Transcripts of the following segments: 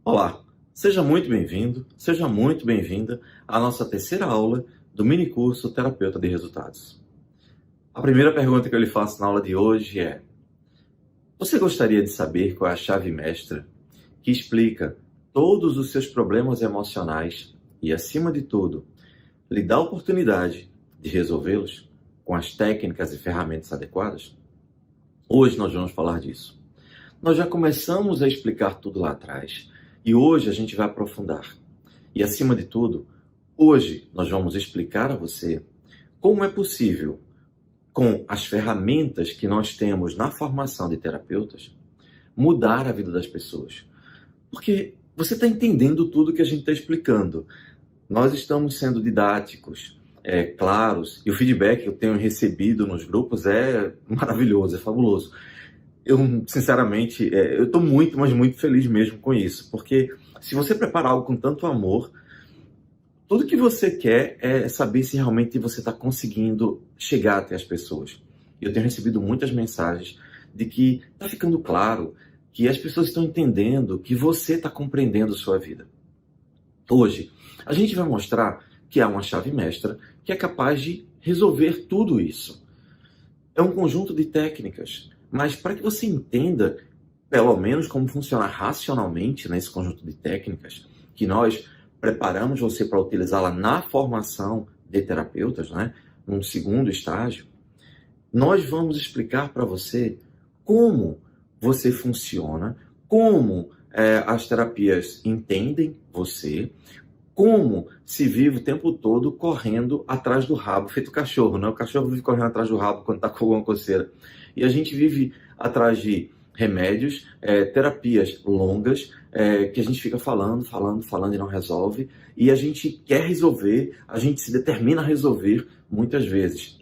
Olá, seja muito bem-vindo, seja muito bem-vinda à nossa terceira aula do minicurso Terapeuta de Resultados. A primeira pergunta que eu lhe faço na aula de hoje é: você gostaria de saber qual é a chave mestra que explica todos os seus problemas emocionais e, acima de tudo, lhe dá a oportunidade de resolvê-los com as técnicas e ferramentas adequadas? Hoje nós vamos falar disso. Nós já começamos a explicar tudo lá atrás e hoje a gente vai aprofundar. E, acima de tudo, hoje nós vamos explicar a você como é possível, com as ferramentas que nós temos na formação de terapeutas, mudar a vida das pessoas. Porque você está entendendo tudo que a gente está explicando. Nós estamos sendo didáticos, claros, e o feedback que eu tenho recebido nos grupos é maravilhoso, é fabuloso. Eu, sinceramente, eu estou muito, mas muito feliz mesmo com isso, porque se você preparar algo com tanto amor, tudo que você quer é saber se realmente você está conseguindo chegar até as pessoas. Eu tenho recebido muitas mensagens de que está ficando claro, que as pessoas estão entendendo, que você está compreendendo sua vida. Hoje, a gente vai mostrar que há uma chave mestra que é capaz de resolver tudo isso. É um conjunto de técnicas, mas para que você entenda, pelo menos, como funciona racionalmente nesse conjunto de técnicas, que nós preparamos você para utilizá-la na formação de terapeutas, né, num segundo estágio, nós vamos explicar para você como você funciona, como as terapias entendem você, como se vive o tempo todo correndo atrás do rabo, feito cachorro, né? O cachorro vive correndo atrás do rabo quando está com alguma coceira. E a gente vive atrás de remédios, terapias longas, que a gente fica falando e não resolve. E a gente quer resolver, a gente se determina a resolver muitas vezes.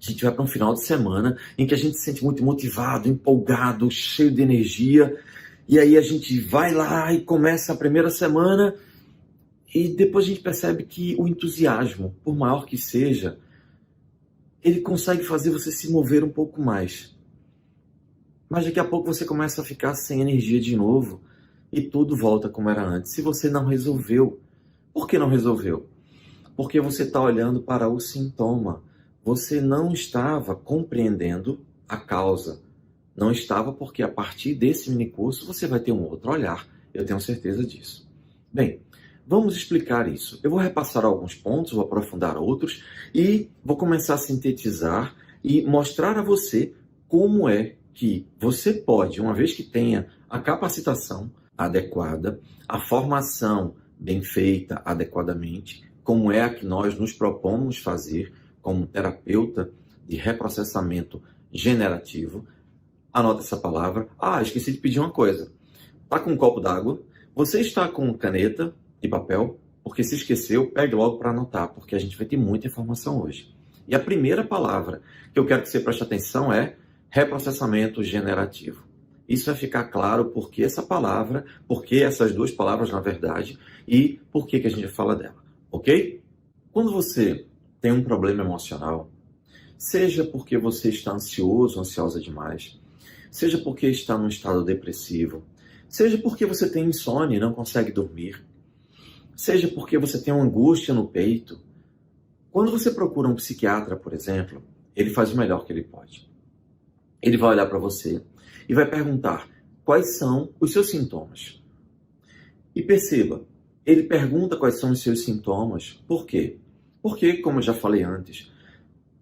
A gente vai para um final de semana em que a gente se sente muito motivado, empolgado, cheio de energia. E aí a gente vai lá e começa a primeira semana e depois a gente percebe que o entusiasmo, por maior que seja, ele consegue fazer você se mover um pouco mais. Mas daqui a pouco você começa a ficar sem energia de novo e tudo volta como era antes. Se você não resolveu, por que não resolveu? Porque você está olhando para o sintoma. Você não estava compreendendo a causa. Não estava porque a partir desse minicurso você vai ter um outro olhar. Eu tenho certeza disso. Bem, vamos explicar isso. Eu vou repassar alguns pontos, vou aprofundar outros e vou começar a sintetizar e mostrar a você como é que você pode, uma vez que tenha a capacitação adequada, a formação bem feita adequadamente, como é a que nós nos propomos fazer como terapeuta de reprocessamento generativo. Anota essa palavra. Esqueci de pedir uma coisa. Está com um copo d'água? Você está com caneta e papel? Porque se esqueceu, pegue logo para anotar, porque a gente vai ter muita informação hoje. E a primeira palavra que eu quero que você preste atenção é reprocessamento generativo. Isso vai ficar claro porque essa palavra, porque essas duas palavras, na verdade, e por que a gente fala dela, ok? Quando você tem um problema emocional, seja porque você está ansioso, ansiosa demais, seja porque está num estado depressivo, seja porque você tem insônia e não consegue dormir, seja porque você tem uma angústia no peito, quando você procura um psiquiatra, por exemplo, ele faz o melhor que ele pode. Ele vai olhar para você e vai perguntar quais são os seus sintomas. E perceba, ele pergunta quais são os seus sintomas. Por quê? Porque, como eu já falei antes,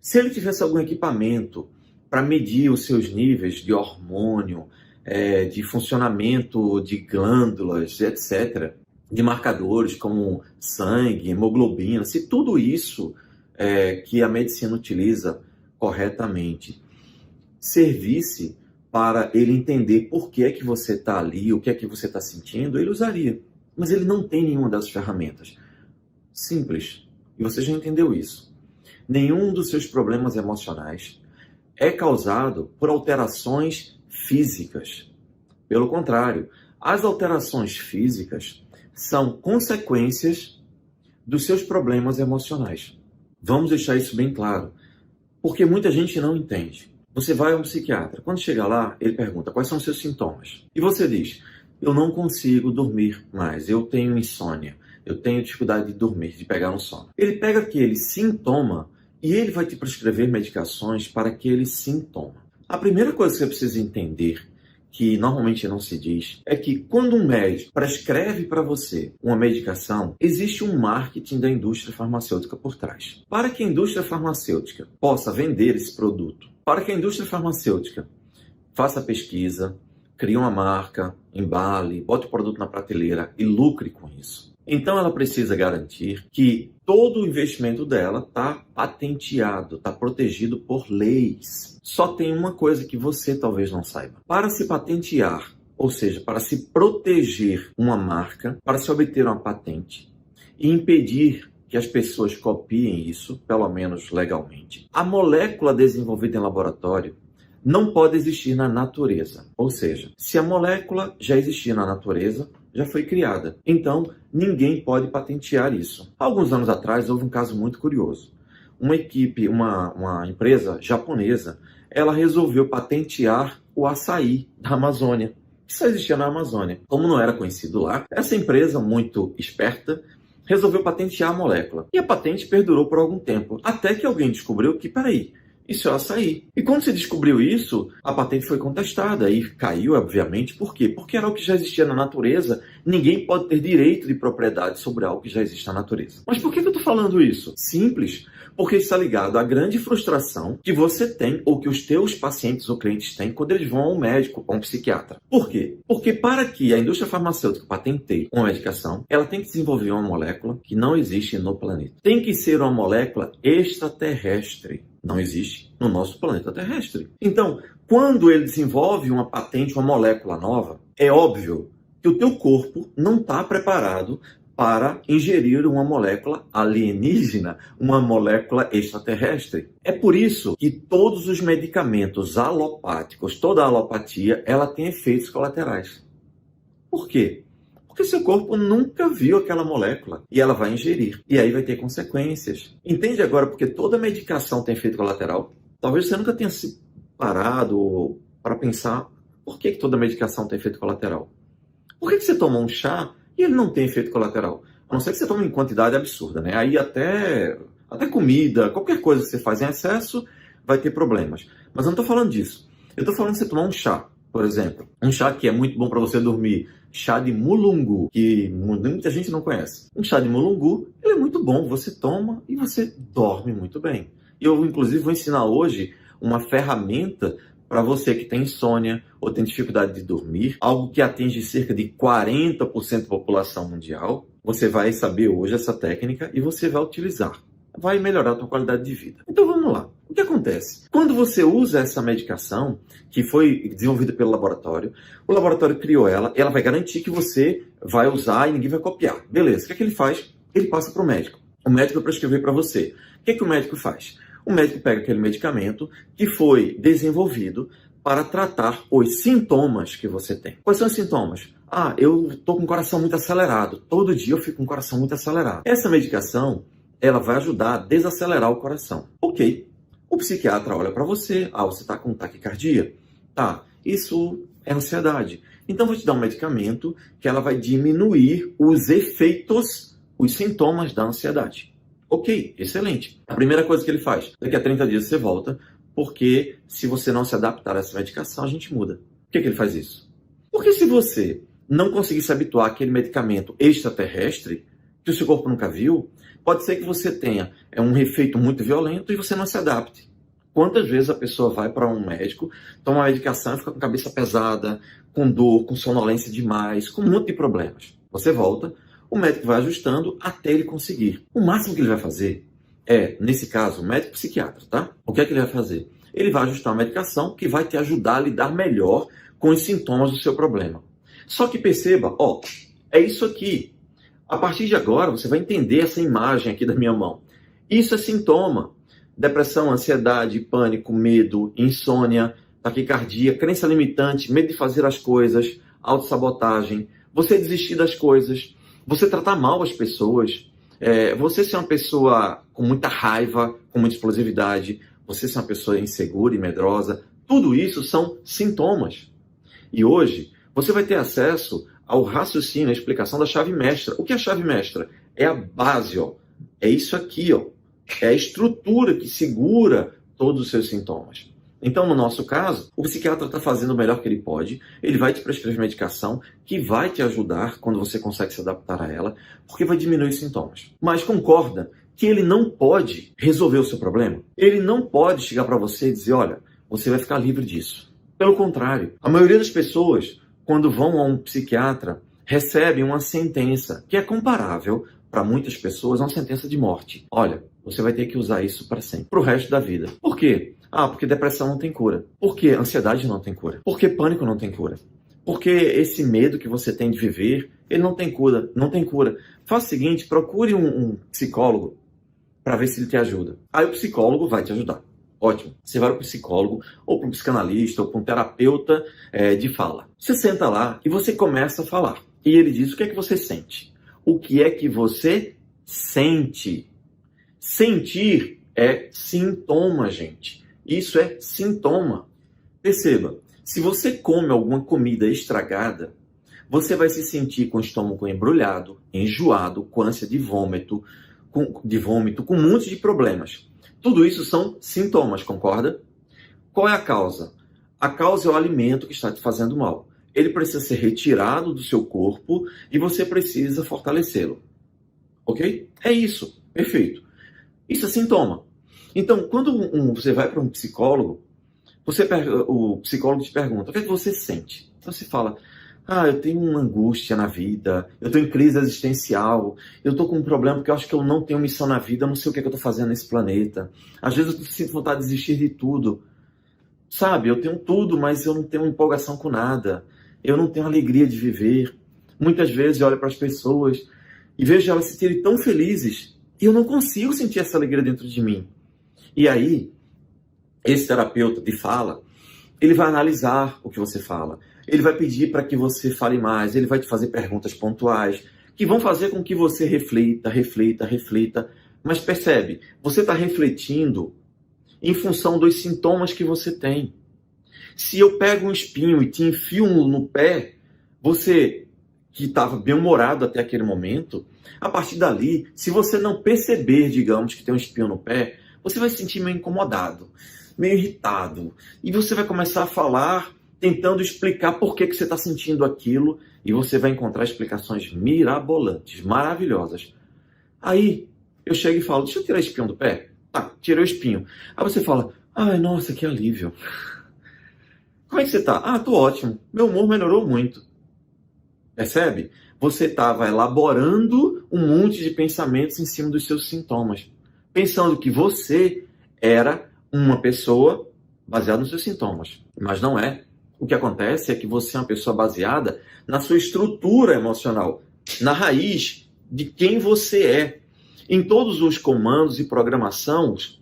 se ele tivesse algum equipamento para medir os seus níveis de hormônio, de funcionamento de glândulas, etc., de marcadores como sangue, hemoglobina, se tudo isso que a medicina utiliza corretamente servisse para ele entender por que é que você está ali, o que é que você está sentindo, ele usaria. Mas ele não tem nenhuma dessas ferramentas. Simples. E você já entendeu isso. Nenhum dos seus problemas emocionais é causado por alterações físicas. Pelo contrário, as alterações físicas são consequências dos seus problemas emocionais. Vamos deixar isso bem claro, porque muita gente não entende. Você vai a um psiquiatra. Quando chega lá, ele pergunta quais são os seus sintomas. E você diz, eu não consigo dormir mais, eu tenho insônia, eu tenho dificuldade de dormir, de pegar no sono. Ele pega aquele sintoma e ele vai te prescrever medicações para aquele sintoma. A primeira coisa que você precisa entender, que normalmente não se diz, é que quando um médico prescreve para você uma medicação, existe um marketing da indústria farmacêutica por trás. Para que a indústria farmacêutica possa vender esse produto, para que a indústria farmacêutica faça pesquisa, crie uma marca, embale, bote o produto na prateleira e lucre com isso. Então ela precisa garantir que todo o investimento dela está patenteado, está protegido por leis. Só tem uma coisa que você talvez não saiba. Para se patentear, ou seja, para se proteger uma marca, para se obter uma patente e impedir que as pessoas copiem isso, pelo menos legalmente, a molécula desenvolvida em laboratório não pode existir na natureza. Ou seja, se a molécula já existia na natureza, já foi criada. Então, ninguém pode patentear isso. Alguns anos atrás, houve um caso muito curioso. Uma equipe, uma empresa japonesa, ela resolveu patentear o açaí da Amazônia. Isso só existia na Amazônia. Como não era conhecido lá, essa empresa, muito esperta, resolveu patentear a molécula. E a patente perdurou por algum tempo, até que alguém descobriu que, peraí, isso é o açaí. E quando se descobriu isso, a patente foi contestada e caiu, obviamente. Por quê? Porque era o que já existia na natureza. Ninguém pode ter direito de propriedade sobre algo que já existe na natureza. Mas por que eu estou falando isso? Simples. Porque está ligado à grande frustração que você tem ou que os teus pacientes ou clientes têm quando eles vão ao médico ou a um psiquiatra. Por quê? Porque para que a indústria farmacêutica patenteie uma medicação, ela tem que desenvolver uma molécula que não existe no planeta. Tem que ser uma molécula extraterrestre. Não existe no nosso planeta terrestre. Então, quando ele desenvolve uma patente, uma molécula nova, é óbvio que o teu corpo não está preparado para ingerir uma molécula alienígena, uma molécula extraterrestre. É por isso que todos os medicamentos alopáticos, toda a alopatia, ela tem efeitos colaterais. Por quê? Porque seu corpo nunca viu aquela molécula e ela vai ingerir. E aí vai ter consequências. Entende agora porque toda medicação tem efeito colateral? Talvez você nunca tenha se parado para pensar por que toda medicação tem efeito colateral. Por que você toma um chá e ele não tem efeito colateral? A não ser que você tome em quantidade absurda, né? Aí até comida, qualquer coisa que você faz em excesso vai ter problemas. Mas eu não estou falando disso. Eu estou falando de você tomar um chá, por exemplo. Um chá que é muito bom para você dormir. Chá de mulungu, que muita gente não conhece. Um chá de mulungu, ele é muito bom. Você toma e você dorme muito bem. E eu, inclusive, vou ensinar hoje uma ferramenta para você que tem insônia ou tem dificuldade de dormir, algo que atinge cerca de 40% da população mundial. Você vai saber hoje essa técnica e você vai utilizar. Vai melhorar a tua qualidade de vida. Então vamos lá. O que acontece? Quando você usa essa medicação, que foi desenvolvida pelo laboratório, o laboratório criou ela, ela vai garantir que você vai usar e ninguém vai copiar. Beleza, o que ele faz? Ele passa para o médico. O médico vai prescrever para você. O que o médico faz? O médico pega aquele medicamento que foi desenvolvido para tratar os sintomas que você tem. Quais são os sintomas? Eu estou com o coração muito acelerado. Todo dia eu fico com o coração muito acelerado. Essa medicação, ela vai ajudar a desacelerar o coração. Ok. O psiquiatra olha para você. Você está com taquicardia? Tá. Isso é ansiedade. Então, vou te dar um medicamento que ela vai diminuir os efeitos, os sintomas da ansiedade. Ok, excelente. A primeira coisa que ele faz, daqui a 30 dias você volta, porque se você não se adaptar a essa medicação, a gente muda. Por que ele faz isso? Porque se você não conseguir se habituar àquele medicamento extraterrestre, que o seu corpo nunca viu, pode ser que você tenha um efeito muito violento e você não se adapte. Quantas vezes a pessoa vai para um médico, toma uma medicação e fica com a cabeça pesada, com dor, com sonolência demais, com um monte de problemas. Você volta, o médico vai ajustando até ele conseguir. O máximo que ele vai fazer é, nesse caso, o médico psiquiatra, tá? O que é que ele vai fazer? Ele vai ajustar uma medicação que vai te ajudar a lidar melhor com os sintomas do seu problema. Só que perceba, é isso aqui. A partir de agora, você vai entender essa imagem aqui da minha mão. Isso é sintoma. Depressão, ansiedade, pânico, medo, insônia, taquicardia, crença limitante, medo de fazer as coisas, autossabotagem, você desistir das coisas, você tratar mal as pessoas, você ser uma pessoa com muita raiva, com muita explosividade, você ser uma pessoa insegura e medrosa. Tudo isso são sintomas. E hoje, Você vai ter acesso ao raciocínio, à explicação da chave mestra. O que é a chave mestra? É a base, ó. É isso aqui, ó. É a estrutura que segura todos os seus sintomas. Então, no nosso caso, o psiquiatra está fazendo o melhor que ele pode, ele vai te prescrever medicação que vai te ajudar quando você consegue se adaptar a ela, porque vai diminuir os sintomas. Mas concorda que ele não pode resolver o seu problema? Ele não pode chegar para você e dizer, olha, você vai ficar livre disso. Pelo contrário, a maioria das pessoas, quando vão a um psiquiatra, recebem uma sentença que é comparável para muitas pessoas a uma sentença de morte. Olha, você vai ter que usar isso para sempre, para o resto da vida. Por quê? Ah, porque depressão não tem cura. Por que ansiedade não tem cura? Por que pânico não tem cura? Porque esse medo que você tem de viver, ele não tem cura. Não tem cura. Faça o seguinte, procure um psicólogo para ver se ele te ajuda. Aí o psicólogo vai te ajudar. Ótimo. Você vai para o psicólogo, ou para um psicanalista, ou para um terapeuta de fala. Você senta lá e você começa a falar. E ele diz o que é que você sente. O que é que você sente? Sentir é sintoma, gente. Isso é sintoma. Perceba, se você come alguma comida estragada, você vai se sentir com o estômago embrulhado, enjoado, com ânsia de vômito, com um monte de problemas. Tudo isso são sintomas, concorda? Qual é a causa? A causa é o alimento que está te fazendo mal. Ele precisa ser retirado do seu corpo e você precisa fortalecê-lo. Ok? É isso. Perfeito. Isso é sintoma. Então, quando você vai para um psicólogo, o psicólogo te pergunta, o que é que você sente? Então você fala, eu tenho uma angústia na vida, eu estou em crise existencial, eu estou com um problema porque eu acho que eu não tenho missão na vida, eu não sei o que é que eu estou fazendo nesse planeta. Às vezes eu sinto vontade de desistir de tudo. Sabe, eu tenho tudo, mas eu não tenho empolgação com nada. Eu não tenho alegria de viver. Muitas vezes eu olho para as pessoas e vejo elas se sentirem tão felizes e eu não consigo sentir essa alegria dentro de mim. E aí, esse terapeuta de fala, ele vai analisar o que você fala. Ele vai pedir para que você fale mais, ele vai te fazer perguntas pontuais, que vão fazer com que você reflita. Mas percebe, você está refletindo em função dos sintomas que você tem. Se eu pego um espinho e te enfio no pé, você que estava bem-humorado até aquele momento, a partir dali, se você não perceber, digamos, que tem um espinho no pé, você vai se sentir meio incomodado, meio irritado. E você vai começar a falar, tentando explicar por que você está sentindo aquilo, e você vai encontrar explicações mirabolantes, maravilhosas. Aí, eu chego e falo, deixa eu tirar o espinho do pé. Tá, tirei o espinho. Aí você fala, ai, nossa, que alívio. Como é que você tá? Tô ótimo. Meu humor melhorou muito. Percebe? Você estava elaborando um monte de pensamentos em cima dos seus sintomas. Pensando que você era uma pessoa baseada nos seus sintomas. Mas não é. O que acontece é que você é uma pessoa baseada na sua estrutura emocional, na raiz de quem você é, em todos os comandos e programações,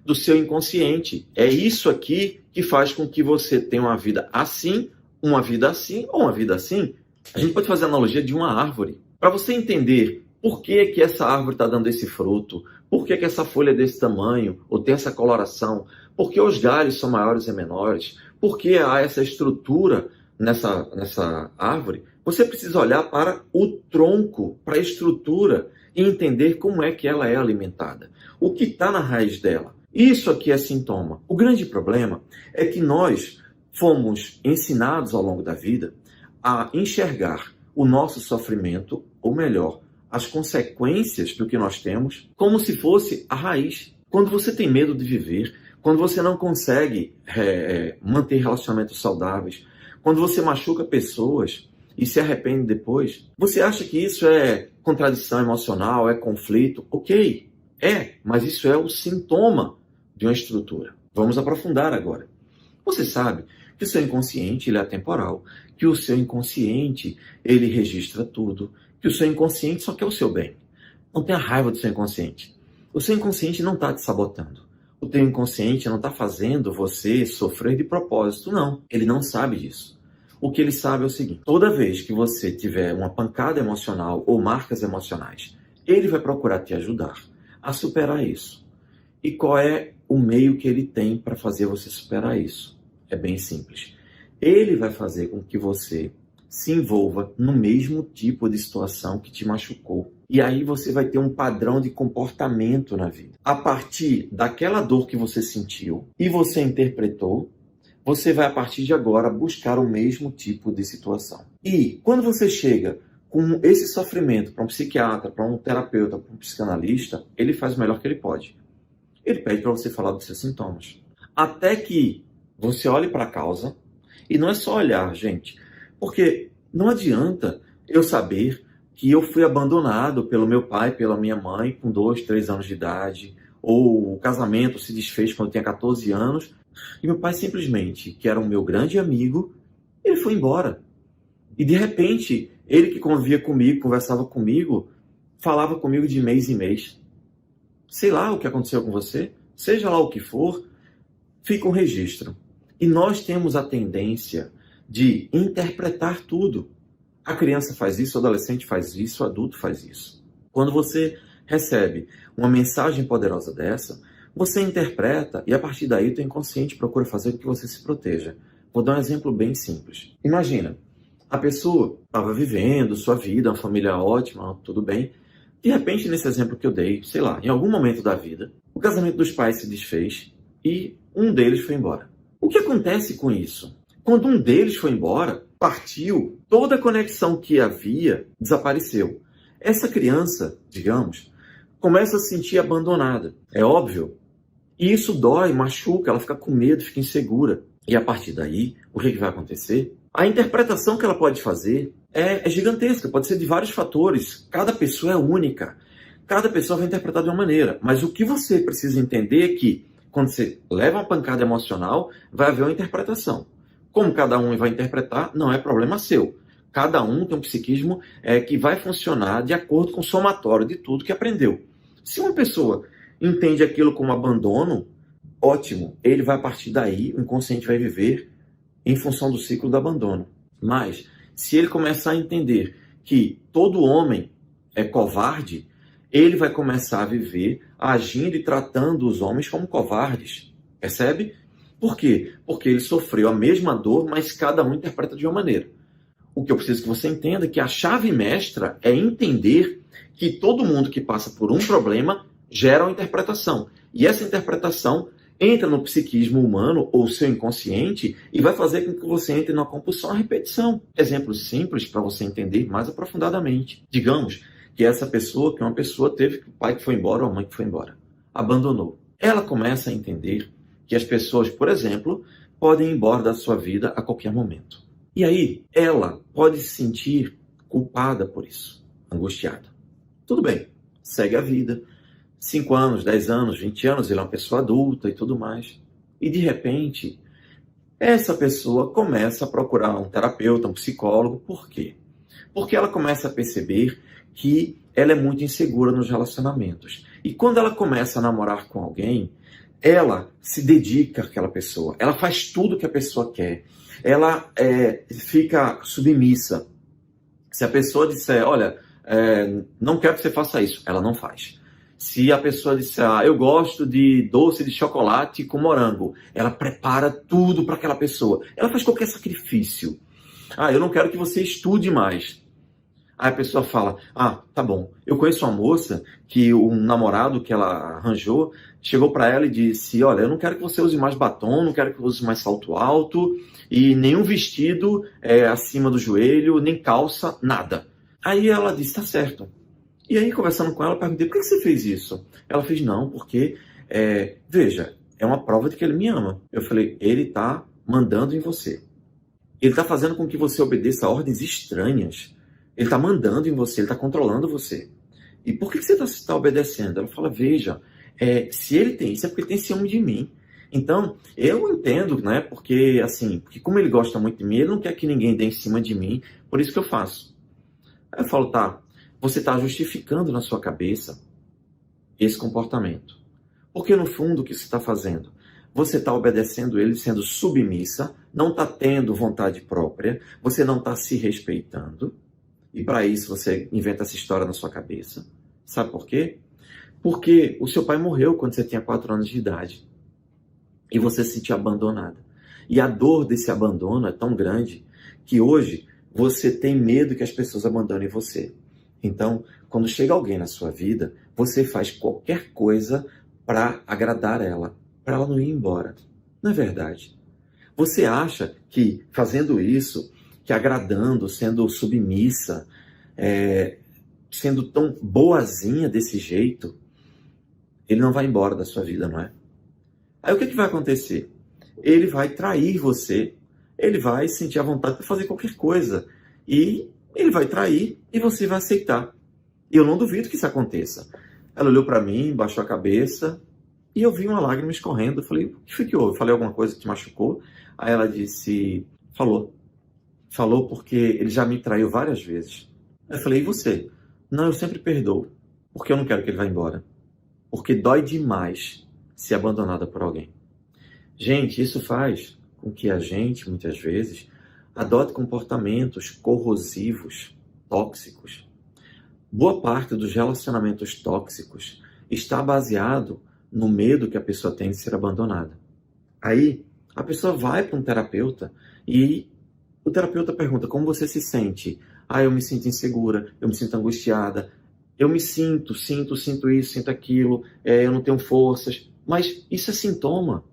do seu inconsciente. É isso aqui que faz com que você tenha uma vida assim ou uma vida assim. A gente pode fazer a analogia de uma árvore. Para você entender por que essa árvore está dando esse fruto, por que essa folha é desse tamanho, ou tem essa coloração, por que os galhos são maiores e menores, por que há essa estrutura nessa árvore, você precisa olhar para o tronco, para a estrutura e entender como é que ela é alimentada. O que está na raiz dela. Isso aqui é sintoma. O grande problema é que nós fomos ensinados ao longo da vida a enxergar o nosso sofrimento, ou melhor, as consequências do que nós temos, como se fosse a raiz. Quando você tem medo de viver, quando você não consegue manter relacionamentos saudáveis, quando você machuca pessoas e se arrepende depois, você acha que isso é contradição emocional, é conflito? Ok, mas isso é o sintoma de uma estrutura. Vamos aprofundar agora. Você sabe que o seu inconsciente ele é atemporal, que o seu inconsciente ele registra tudo, que o seu inconsciente só quer o seu bem. Não tenha raiva do seu inconsciente. O seu inconsciente não está te sabotando. O teu inconsciente não está fazendo você sofrer de propósito, não. Ele não sabe disso. O que ele sabe é o seguinte: toda vez que você tiver uma pancada emocional ou marcas emocionais, ele vai procurar te ajudar a superar isso. E qual é o meio que ele tem para fazer você superar isso? É bem simples. ele vai fazer com que você se envolva no mesmo tipo de situação que te machucou. E aí você vai ter um padrão de comportamento na vida. A partir daquela dor que você sentiu e você interpretou, você vai, a partir de agora, buscar o mesmo tipo de situação. E quando você chega com esse sofrimento para um psiquiatra, para um terapeuta, para um psicanalista, ele faz o melhor que ele pode. Ele pede para você falar dos seus sintomas. Até que você olhe para a causa, e não é só olhar, gente, porque não adianta eu saber que eu fui abandonado pelo meu pai, pela minha mãe, com 2, 3 anos de idade, ou o casamento se desfez quando eu tinha 14 anos, e meu pai simplesmente, que era o meu grande amigo, ele foi embora. E de repente, ele que convivia comigo, conversava comigo, falava comigo de mês em mês. Sei lá o que aconteceu com você, seja lá o que for, fica um registro. E nós temos a tendência de interpretar tudo. A criança faz isso, o adolescente faz isso, o adulto faz isso. Quando você recebe uma mensagem poderosa dessa, você interpreta e a partir daí o teu inconsciente procura fazer com que você se proteja. Vou dar um exemplo bem simples. Imagina, a pessoa estava vivendo sua vida, uma família ótima, tudo bem. De repente, nesse exemplo que eu dei, sei lá, em algum momento da vida, o casamento dos pais se desfez e um deles foi embora. O que acontece com isso? Quando um deles foi embora, partiu, toda a conexão que havia desapareceu. Essa criança, digamos, começa a se sentir abandonada. É óbvio. E isso dói, machuca, ela fica com medo, fica insegura. E a partir daí, o que vai acontecer? A interpretação que ela pode fazer é gigantesca, pode ser de vários fatores. Cada pessoa é única. Cada pessoa vai interpretar de uma maneira. Mas o que você precisa entender é que, quando você leva uma pancada emocional, vai haver uma interpretação. Como cada um vai interpretar, não é problema seu. Cada um tem um psiquismo que vai funcionar de acordo com o somatório de tudo que aprendeu. Se uma pessoa entende aquilo como abandono, ótimo. Ele vai, a partir daí, o inconsciente vai viver em função do ciclo do abandono. Mas, se ele começar a entender que todo homem é covarde, ele vai começar a viver agindo e tratando os homens como covardes. Percebe? Por quê? Porque ele sofreu a mesma dor, mas cada um interpreta de uma maneira. O que eu preciso que você entenda é que a chave mestra é entender que todo mundo que passa por um problema gera uma interpretação. E essa interpretação entra no psiquismo humano ou seu inconsciente e vai fazer com que você entre na compulsão à repetição. Exemplos simples para você entender mais aprofundadamente. Digamos que essa pessoa, que uma pessoa teve o pai que foi embora ou a mãe que foi embora, abandonou. Ela começa a entender que as pessoas, por exemplo, podem ir embora da sua vida a qualquer momento. E aí, ela pode se sentir culpada por isso, angustiada. Tudo bem, segue a vida. 5 anos, 10 anos, 20 anos, ele é uma pessoa adulta e tudo mais. E de repente, essa pessoa começa a procurar um terapeuta, um psicólogo. Por quê? Porque ela começa a perceber que ela é muito insegura nos relacionamentos. E quando ela começa a namorar com alguém, ela se dedica àquela pessoa. Ela faz tudo que a pessoa quer. Ela fica submissa. Se a pessoa disser, olha, não quero que você faça isso, ela não faz. Se a pessoa disser, eu gosto de doce de chocolate com morango, ela prepara tudo para aquela pessoa. Ela faz qualquer sacrifício. Eu não quero que você estude mais. Aí a pessoa fala, tá bom. Eu conheço uma moça que um namorado que ela arranjou chegou para ela e disse, olha, eu não quero que você use mais batom, não quero que você use mais salto alto e nenhum vestido acima do joelho, nem calça, nada. Aí ela disse, tá certo. E aí, conversando com ela, eu perguntei, por que você fez isso? Ela fez, não, porque, veja, é uma prova de que ele me ama. Eu falei, ele está mandando em você. Ele está fazendo com que você obedeça a ordens estranhas. Ele está mandando em você, ele está controlando você. E por que você está obedecendo? Ela fala, veja, se ele tem isso, é porque ele tem ciúme de mim. Então, eu entendo, né? Porque como ele gosta muito de mim, ele não quer que ninguém dê em cima de mim, por isso que eu faço. Aí eu falo, tá, você está justificando na sua cabeça esse comportamento. Porque no fundo o que você está fazendo? Você está obedecendo ele, sendo submissa, não está tendo vontade própria, você não está se respeitando. E para isso você inventa essa história na sua cabeça. Sabe por quê? Porque o seu pai morreu quando você tinha 4 anos de idade. E você se sentiu abandonada. E a dor desse abandono é tão grande que hoje você tem medo que as pessoas abandonem você. Então, quando chega alguém na sua vida, você faz qualquer coisa para agradar ela, para ela não ir embora. Não é verdade? Você acha que fazendo isso, que agradando, sendo submissa, sendo tão boazinha desse jeito, ele não vai embora da sua vida, não é? Aí o que vai acontecer? Ele vai trair você, ele vai sentir a vontade de fazer qualquer coisa. E ele vai trair e você vai aceitar. E eu não duvido que isso aconteça. Ela olhou para mim, baixou a cabeça e eu vi uma lágrima escorrendo. Eu falei, o que foi que houve? Eu falei alguma coisa que te machucou? Aí ela disse, falou. Falou porque ele já me traiu várias vezes. Eu falei, e você? Não, eu sempre perdoo, porque eu não quero que ele vá embora. Porque dói demais ser abandonada por alguém. Gente, isso faz com que a gente, muitas vezes, adote comportamentos corrosivos, tóxicos. Boa parte dos relacionamentos tóxicos está baseado no medo que a pessoa tem de ser abandonada. Aí, a pessoa vai para um terapeuta e o terapeuta pergunta como você se sente. Ah, eu me sinto insegura, eu me sinto angustiada, eu me sinto isso, sinto aquilo, eu não tenho forças. Mas isso é sintoma.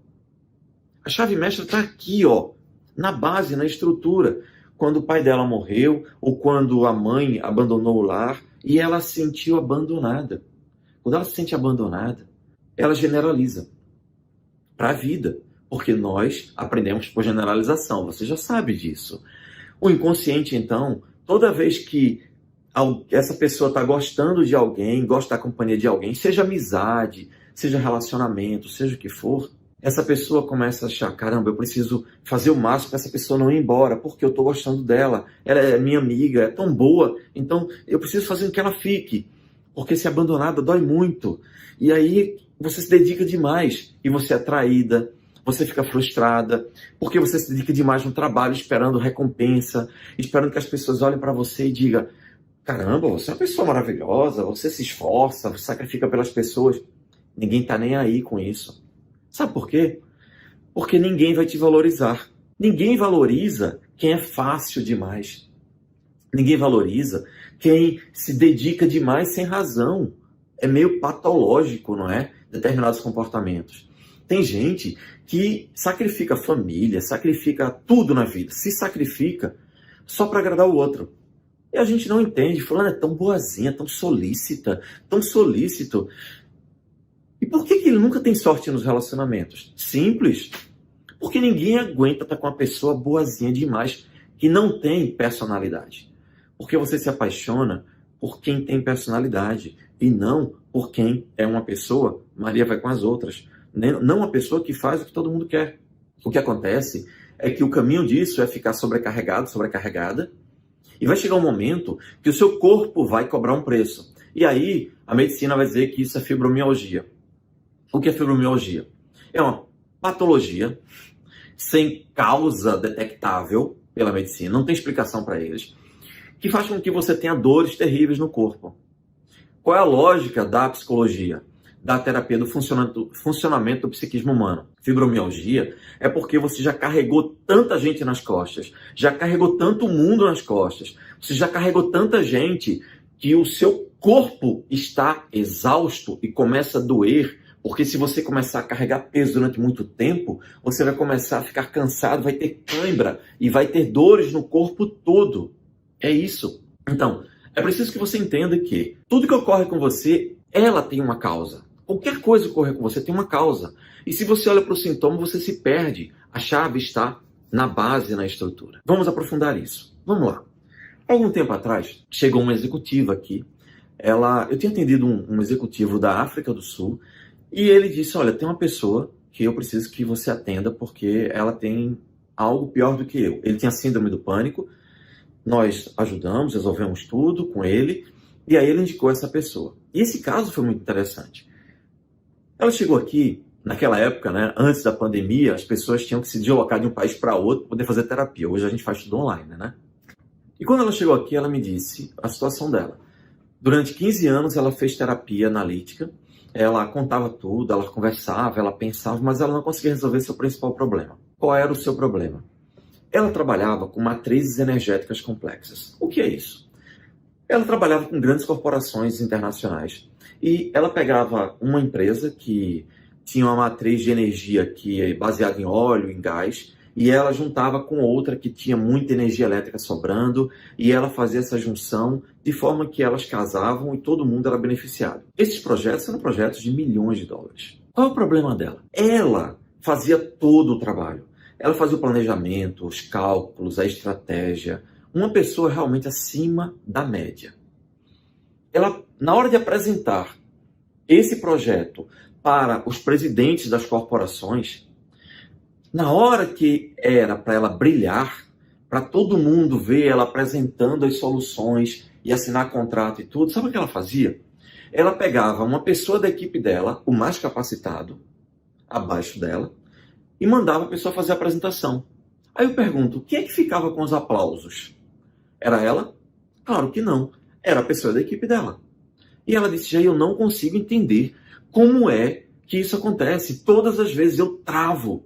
A chave mestra está aqui, ó, na base, na estrutura. Quando o pai dela morreu, ou quando a mãe abandonou o lar, e ela se sentiu abandonada. Quando ela se sente abandonada, ela generaliza para a vida. Porque nós aprendemos por generalização, você já sabe disso. O inconsciente, então, toda vez que essa pessoa está gostando de alguém, gosta da companhia de alguém, seja amizade, seja relacionamento, seja o que for, essa pessoa começa a achar, caramba, eu preciso fazer o máximo para essa pessoa não ir embora, porque eu estou gostando dela, ela é minha amiga, é tão boa, então eu preciso fazer com que ela fique, porque ser abandonada dói muito. E aí você se dedica demais e você é traída, você fica frustrada, porque você se dedica demais no trabalho, esperando recompensa, esperando que as pessoas olhem para você e digam, caramba, você é uma pessoa maravilhosa, você se esforça, você sacrifica pelas pessoas. Ninguém está nem aí com isso. Sabe por quê? Porque ninguém vai te valorizar. Ninguém valoriza quem é fácil demais. Ninguém valoriza quem se dedica demais sem razão. É meio patológico, não é? Determinados comportamentos. Tem gente que sacrifica a família, sacrifica tudo na vida, se sacrifica só para agradar o outro. E a gente não entende, fulano é tão boazinha, tão solícita, tão solícito. E por que ele nunca tem sorte nos relacionamentos? Simples. Porque ninguém aguenta estar com uma pessoa boazinha demais, que não tem personalidade. Porque você se apaixona por quem tem personalidade e não por quem é uma pessoa, Maria vai com as outras. Não uma pessoa que faz o que todo mundo quer. O que acontece é que o caminho disso é ficar sobrecarregado, sobrecarregada, e vai chegar um momento que o seu corpo vai cobrar um preço. E aí a medicina vai dizer que isso é fibromialgia. O que é fibromialgia? É uma patologia sem causa detectável pela medicina, não tem explicação para eles, que faz com que você tenha dores terríveis no corpo. Qual é a lógica da psicologia? Da terapia do funcionamento do psiquismo humano. Fibromialgia é porque você já carregou tanta gente nas costas, já carregou tanto mundo nas costas, você já carregou tanta gente que o seu corpo está exausto e começa a doer, porque se você começar a carregar peso durante muito tempo, você vai começar a ficar cansado, vai ter cãibra e vai ter dores no corpo todo. É isso. Então, é preciso que você entenda que tudo que ocorre com você, ela tem uma causa. Qualquer coisa que ocorrer com você tem uma causa. E se você olha para o sintoma, você se perde. A chave está na base, na estrutura. Vamos aprofundar isso. Vamos lá. Algum tempo atrás, chegou uma executiva aqui. Eu tinha atendido um executivo da África do Sul e ele disse, olha, tem uma pessoa que eu preciso que você atenda porque ela tem algo pior do que eu. Ele tinha síndrome do pânico. Nós ajudamos, resolvemos tudo com ele e aí ele indicou essa pessoa. E esse caso foi muito interessante. Ela chegou aqui, naquela época, né, antes da pandemia, as pessoas tinham que se deslocar de um país para outro para poder fazer terapia. Hoje a gente faz tudo online, né? E quando ela chegou aqui, ela me disse a situação dela. Durante 15 anos ela fez terapia analítica, ela contava tudo, ela conversava, ela pensava, mas ela não conseguia resolver seu principal problema. qual era o seu problema. Ela trabalhava com matrizes energéticas complexas. O que é isso? Ela trabalhava com grandes corporações internacionais e ela pegava uma empresa que tinha uma matriz de energia que é baseada em óleo, em gás, e ela juntava com outra que tinha muita energia elétrica sobrando, e ela fazia essa junção de forma que elas casavam e todo mundo era beneficiado. Esses projetos eram projetos de milhões de dólares. Qual é o problema dela? Ela fazia todo o trabalho. Ela fazia o planejamento, os cálculos, a estratégia. Uma pessoa realmente acima da média. Ela, na hora de apresentar esse projeto para os presidentes das corporações, na hora que era para ela brilhar, para todo mundo ver ela apresentando as soluções e assinar contrato e tudo, sabe o que ela fazia? Ela pegava uma pessoa da equipe dela, o mais capacitado, abaixo dela, e mandava a pessoa fazer a apresentação. Aí eu pergunto, quem é que ficava com os aplausos? Era ela? Claro que não. Era a pessoa da equipe dela. E ela disse, Jair, eu não consigo entender como é que isso acontece. Todas as vezes eu travo.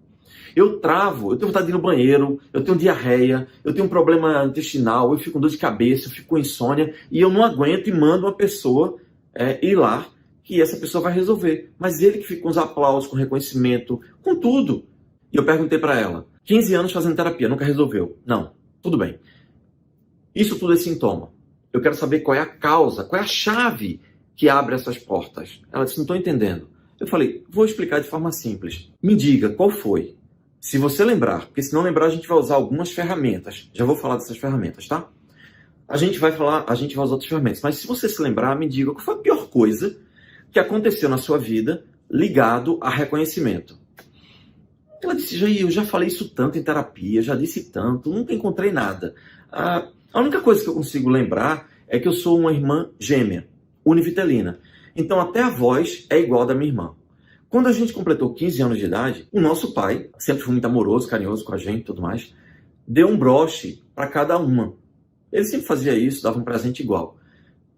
Eu tenho vontade de ir no banheiro, eu tenho diarreia, eu tenho um problema intestinal, eu fico com dor de cabeça, eu fico com insônia, e eu não aguento e mando uma pessoa ir lá, que essa pessoa vai resolver. Mas ele que fica com os aplausos, com reconhecimento, com tudo. E eu perguntei para ela, 15 anos fazendo terapia, nunca resolveu. Não, tudo bem. Isso tudo é sintoma. Eu quero saber qual é a causa, qual é a chave que abre essas portas. Ela disse, não estou entendendo. Eu falei, vou explicar de forma simples. Me diga, qual foi? Se você lembrar, porque se não lembrar a gente vai usar algumas ferramentas. Já vou falar dessas ferramentas, tá? A gente vai usar outras ferramentas. Mas se você se lembrar, me diga qual foi a pior coisa que aconteceu na sua vida ligado a reconhecimento. Ela disse, Jair, eu já falei isso tanto em terapia, já disse tanto, nunca encontrei nada. A única coisa que eu consigo lembrar é que eu sou uma irmã gêmea, univitelina. Então até a voz é igual da minha irmã. Quando a gente completou 15 anos de idade, o nosso pai, sempre foi muito amoroso, carinhoso com a gente e tudo mais, deu um broche para cada uma. Ele sempre fazia isso, dava um presente igual.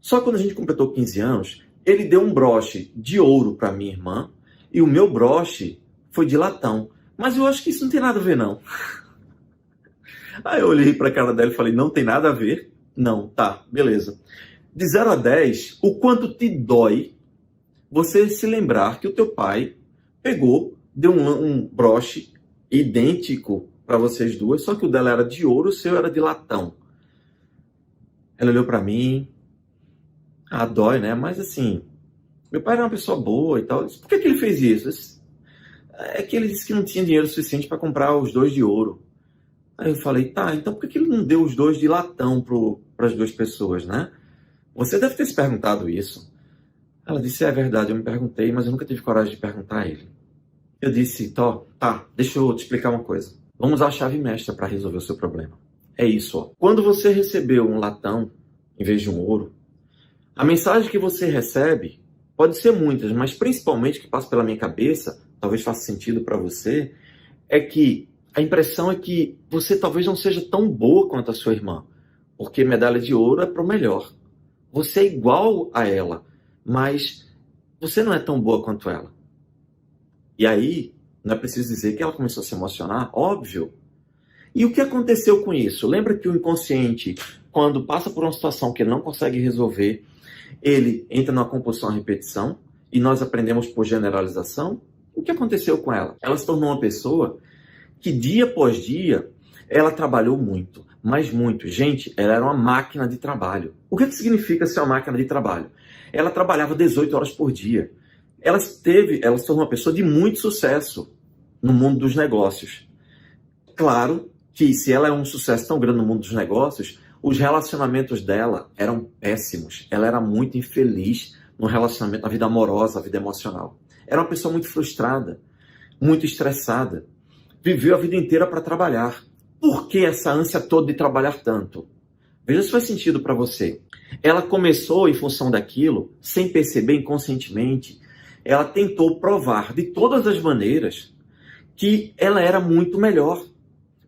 Só que quando a gente completou 15 anos, ele deu um broche de ouro para minha irmã e o meu broche foi de latão. Mas eu acho que isso não tem nada a ver, não. Aí eu olhei para a cara dela e falei, não tem nada a ver? Não, tá, beleza. De 0 a 10, o quanto te dói você se lembrar que o teu pai pegou, deu um broche idêntico para vocês duas, só que o dela era de ouro, o seu era de latão. Ela olhou para mim, dói, né? Mas assim, meu pai era uma pessoa boa e tal. Eu disse, por que ele fez isso? É que ele disse que não tinha dinheiro suficiente para comprar os 2 de ouro. Aí eu falei, tá, então por que ele não deu os 2 de latão para as 2 pessoas, né? Você deve ter se perguntado isso. Ela disse, é verdade, eu me perguntei, mas eu nunca tive coragem de perguntar a ele. Eu disse, tá, deixa eu te explicar uma coisa. Vamos usar a chave mestra para resolver o seu problema. É isso, ó. Quando você recebeu um latão em vez de um ouro, a mensagem que você recebe pode ser muitas, mas principalmente que passa pela minha cabeça, talvez faça sentido para você, é que a impressão é que você talvez não seja tão boa quanto a sua irmã, porque medalha de ouro é pro melhor. Você é igual a ela, mas você não é tão boa quanto ela. E aí, não é preciso dizer que ela começou a se emocionar, óbvio. E o que aconteceu com isso? Lembra que o inconsciente, quando passa por uma situação que ele não consegue resolver, ele entra numa compulsão à repetição, e nós aprendemos por generalização? O que aconteceu com ela? Ela se tornou uma pessoa que dia após dia, ela trabalhou muito, mas muito. Gente, ela era uma máquina de trabalho. O que significa ser uma máquina de trabalho? Ela trabalhava 18 horas por dia. Ela se tornou uma pessoa de muito sucesso no mundo dos negócios. Claro que se ela é um sucesso tão grande no mundo dos negócios, os relacionamentos dela eram péssimos. Ela era muito infeliz no relacionamento, na vida amorosa, na vida emocional. Era uma pessoa muito frustrada, muito estressada. Viveu a vida inteira para trabalhar. Por que essa ânsia toda de trabalhar tanto? Veja se faz sentido para você. Ela começou, em função daquilo, sem perceber inconscientemente, ela tentou provar de todas as maneiras que ela era muito melhor.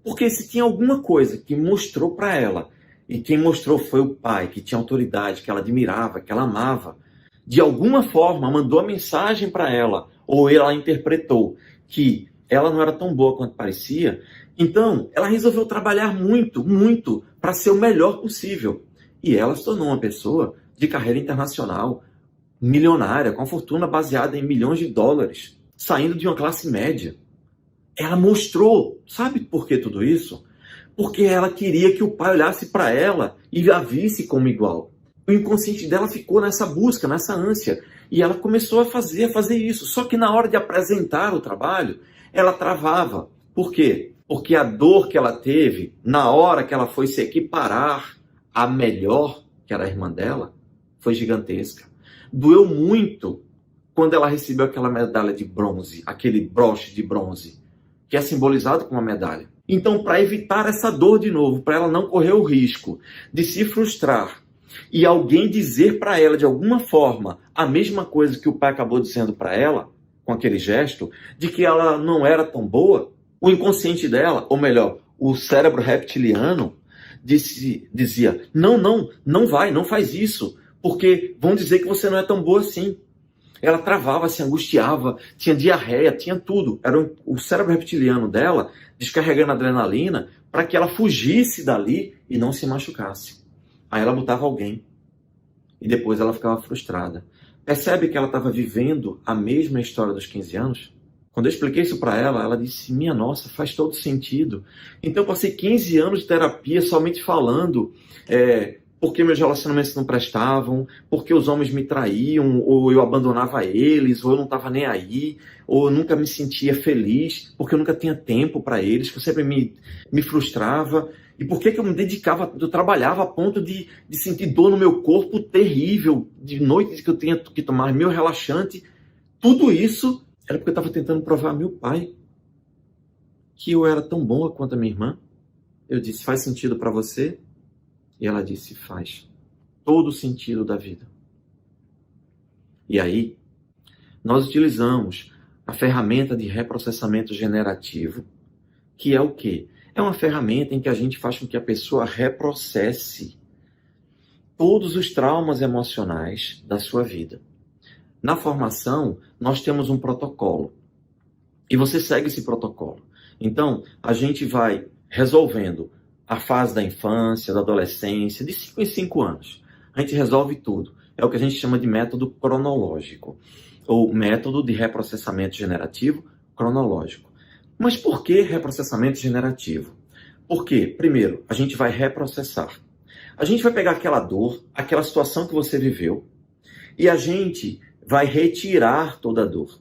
Porque se tinha alguma coisa que mostrou para ela, e quem mostrou foi o pai, que tinha autoridade, que ela admirava, que ela amava, de alguma forma mandou a mensagem para ela, ou ela interpretou que ela não era tão boa quanto parecia. Então, ela resolveu trabalhar muito, muito para ser o melhor possível. E ela se tornou uma pessoa de carreira internacional, milionária, com a fortuna baseada em milhões de dólares, saindo de uma classe média. Ela mostrou, sabe por que tudo isso? Porque ela queria que o pai olhasse para ela e a visse como igual. O inconsciente dela ficou nessa busca, nessa ânsia. E ela começou a fazer isso. Só que na hora de apresentar o trabalho, ela travava. Por quê? Porque a dor que ela teve na hora que ela foi se equiparar à melhor, que era a irmã dela, foi gigantesca. Doeu muito quando ela recebeu aquela medalha de bronze, aquele broche de bronze, que é simbolizado com uma medalha. Então, para evitar essa dor de novo, para ela não correr o risco de se frustrar e alguém dizer para ela de alguma forma a mesma coisa que o pai acabou dizendo para ela, com aquele gesto, de que ela não era tão boa, o inconsciente dela, ou melhor, o cérebro reptiliano, dizia, não vai, não faz isso, porque vão dizer que você não é tão boa assim. Ela travava, se angustiava, tinha diarreia, tinha tudo. Era o cérebro reptiliano dela descarregando adrenalina para que ela fugisse dali e não se machucasse. Aí ela botava alguém e depois ela ficava frustrada. Percebe que ela estava vivendo a mesma história dos 15 anos? Quando eu expliquei isso para ela, ela disse, minha nossa, faz todo sentido. Então eu passei 15 anos de terapia somente falando porque meus relacionamentos não prestavam, porque os homens me traíam, ou eu abandonava eles, ou eu não estava nem aí, ou eu nunca me sentia feliz, porque eu nunca tinha tempo para eles, que eu sempre me frustrava. E por que eu me dedicava, eu trabalhava a ponto de sentir dor no meu corpo terrível, de noites que eu tinha que tomar meu relaxante. Tudo isso era porque eu estava tentando provar a meu pai que eu era tão boa quanto a minha irmã. Eu disse, faz sentido para você? E ela disse, faz. Todo o sentido da vida. E aí, nós utilizamos a ferramenta de reprocessamento generativo, que é o quê? É uma ferramenta em que a gente faz com que a pessoa reprocesse todos os traumas emocionais da sua vida. Na formação, nós temos um protocolo. E você segue esse protocolo. Então, a gente vai resolvendo a fase da infância, da adolescência, de 5 em 5 anos. A gente resolve tudo. É o que a gente chama de método cronológico, ou método de reprocessamento generativo cronológico. Mas por que reprocessamento generativo? Porque, primeiro, a gente vai reprocessar. A gente vai pegar aquela dor, aquela situação que você viveu, e a gente vai retirar toda a dor.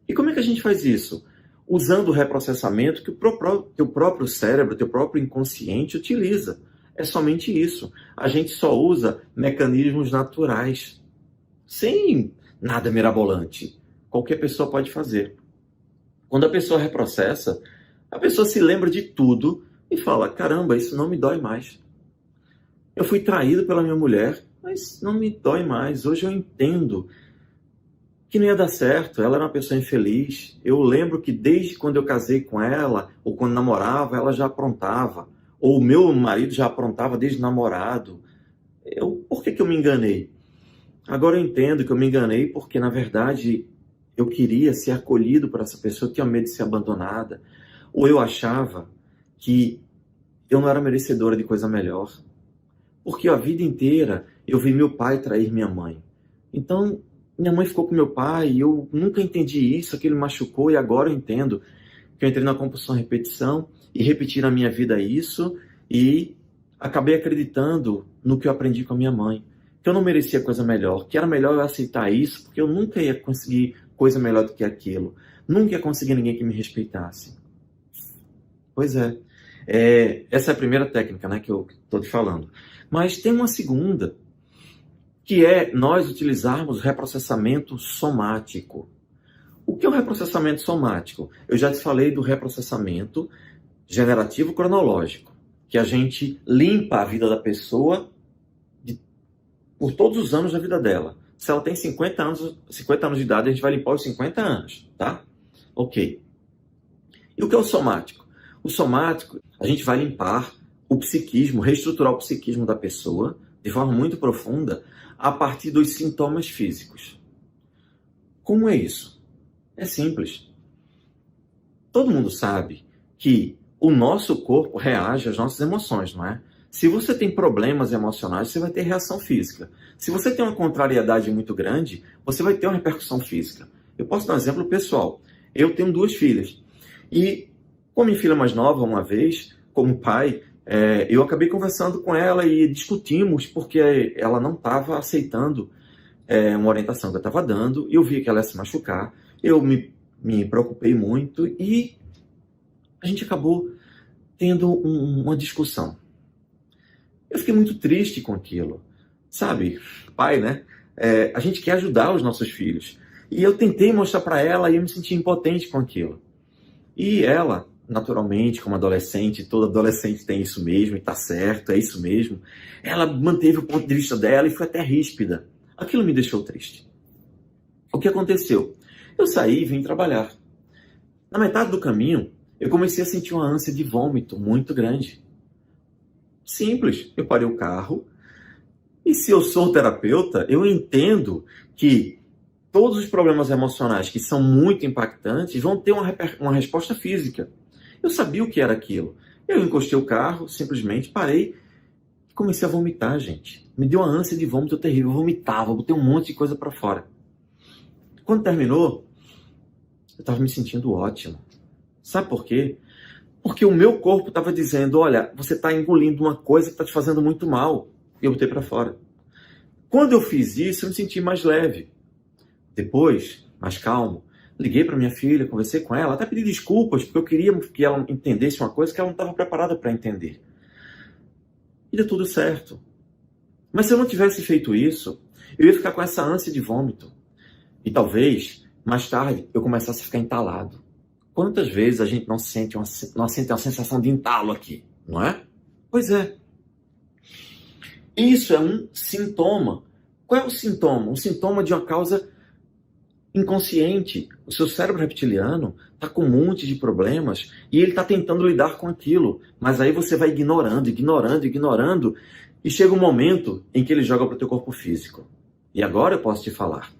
E como é que a gente faz isso? Usando o reprocessamento que o próprio cérebro, teu próprio inconsciente utiliza. É somente isso. A gente só usa mecanismos naturais, sem nada mirabolante. Qualquer pessoa pode fazer. Quando a pessoa reprocessa, a pessoa se lembra de tudo e fala, caramba, isso não me dói mais. Eu fui traído pela minha mulher, mas não me dói mais. Hoje eu entendo que não ia dar certo, ela era uma pessoa infeliz. Eu lembro que desde quando eu casei com ela, ou quando namorava, ela já aprontava. Ou o meu marido já aprontava desde namorado. Por que eu me enganei? Agora eu entendo que eu me enganei porque, na verdade, eu queria ser acolhido por essa pessoa, eu tinha medo de ser abandonada. Ou eu achava que eu não era merecedora de coisa melhor. Porque a vida inteira eu vi meu pai trair minha mãe. Então, minha mãe ficou com meu pai e eu nunca entendi isso, aquilo me machucou e agora eu entendo que eu entrei na compulsão repetição e repeti na minha vida isso e acabei acreditando no que eu aprendi com a minha mãe, que eu não merecia coisa melhor, que era melhor eu aceitar isso porque eu nunca ia conseguir coisa melhor do que aquilo, nunca ia conseguir ninguém que me respeitasse. Pois é, essa é a primeira técnica, né, que eu estou te falando. Mas tem uma segunda, que é nós utilizarmos o reprocessamento somático. O que é o reprocessamento somático? Eu já te falei do reprocessamento generativo cronológico, que a gente limpa a vida da pessoa por todos os anos da vida dela. Se ela tem 50 anos de idade, a gente vai limpar os 50 anos, tá? Ok. E o que é o somático? O somático, a gente vai limpar o psiquismo, reestruturar o psiquismo da pessoa de forma muito profunda a partir dos sintomas físicos. Como é isso? É simples. Todo mundo sabe que o nosso corpo reage às nossas emoções, não é? Se você tem problemas emocionais, você vai ter reação física. Se você tem uma contrariedade muito grande, você vai ter uma repercussão física. Eu posso dar um exemplo pessoal. Eu tenho 2 filhas. E com a minha filha mais nova, uma vez, como pai, eu acabei conversando com ela e discutimos porque ela não estava aceitando uma orientação que eu estava dando. Eu vi que ela ia se machucar. Eu me preocupei muito e a gente acabou tendo uma discussão. Eu fiquei muito triste com aquilo. Sabe, pai, né? A gente quer ajudar os nossos filhos. E eu tentei mostrar para ela e eu me senti impotente com aquilo. E ela, naturalmente, como adolescente, todo adolescente tem isso mesmo, e tá certo, é isso mesmo. Ela manteve o ponto de vista dela e foi até ríspida. Aquilo me deixou triste. O que aconteceu? Eu saí e vim trabalhar. Na metade do caminho, eu comecei a sentir uma ânsia de vômito muito grande. Simples, eu parei o carro. E se eu sou terapeuta, eu entendo que todos os problemas emocionais que são muito impactantes vão ter uma resposta física. Eu sabia o que era aquilo. Eu encostei o carro, simplesmente parei e comecei a vomitar, gente. Me deu uma ânsia de vômito terrível. Eu vomitava, botei um monte de coisa para fora. Quando terminou, eu estava me sentindo ótimo. Sabe por quê? Porque o meu corpo estava dizendo, olha, você está engolindo uma coisa que está te fazendo muito mal. E eu botei para fora. Quando eu fiz isso, eu me senti mais leve. Depois, mais calmo, liguei para minha filha, conversei com ela, até pedi desculpas, porque eu queria que ela entendesse uma coisa que ela não estava preparada para entender. E deu tudo certo. Mas se eu não tivesse feito isso, eu ia ficar com essa ânsia de vômito. E talvez, mais tarde, eu começasse a ficar entalado. Quantas vezes a gente não sente uma sensação de entalo aqui, não é? Pois é. Isso é um sintoma. Qual é o sintoma? Um sintoma de uma causa inconsciente. O seu cérebro reptiliano está com um monte de problemas e ele está tentando lidar com aquilo. Mas aí você vai ignorando, e chega um momento em que ele joga para o teu corpo físico. E agora eu posso te falar.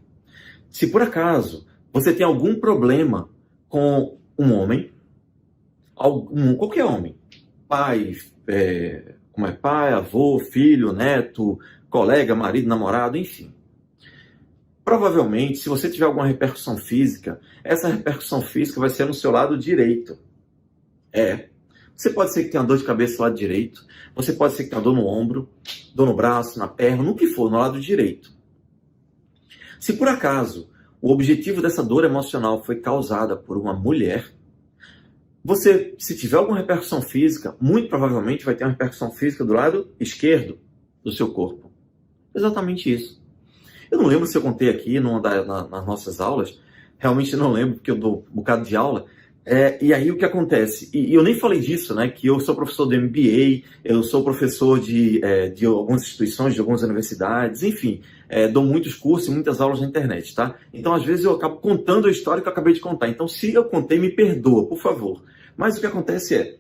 Se por acaso você tem algum problema com um homem, qualquer homem, pai, pai, avô, filho, neto, colega, marido, namorado, enfim. Provavelmente, se você tiver alguma repercussão física, essa repercussão física vai ser no seu lado direito. Você pode ser que tenha dor de cabeça no lado direito, você pode ser que tenha dor no ombro, dor no braço, na perna, no que for, no lado direito. Se por acaso o objetivo dessa dor emocional foi causada por uma mulher, você, se tiver alguma repercussão física, muito provavelmente vai ter uma repercussão física do lado esquerdo do seu corpo. Exatamente isso. Eu não lembro se eu contei aqui nas nossas aulas, realmente não lembro, porque eu dou um bocado de aula. E aí o que acontece? E eu nem falei disso, né? Que eu sou professor do MBA, eu sou professor de algumas instituições, de algumas universidades, enfim, dou muitos cursos e muitas aulas na internet, tá? Então, às vezes, eu acabo contando a história que eu acabei de contar. Então, se eu contei, me perdoa, por favor. Mas o que acontece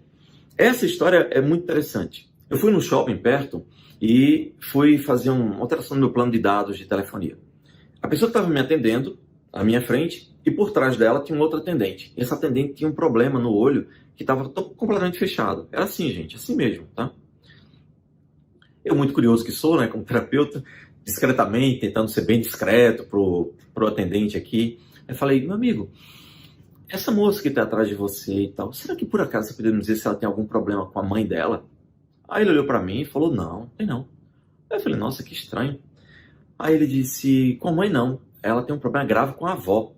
essa história é muito interessante. Eu fui no shopping perto e fui fazer uma alteração no meu plano de dados de telefonia. A pessoa que estava me atendendo, à minha frente, e por trás dela tinha um outro atendente. E essa atendente tinha um problema no olho que estava completamente fechado. Era assim, gente, assim mesmo, tá? Eu, muito curioso que sou, né, como terapeuta, discretamente, tentando ser bem discreto pro atendente aqui, eu falei, meu amigo, essa moça que está atrás de você e tal, será que por acaso você poderia me dizer se ela tem algum problema com a mãe dela? Aí ele olhou para mim e falou, não, tem não. Aí eu falei, nossa, que estranho. Aí ele disse, com a mãe não, ela tem um problema grave com a avó.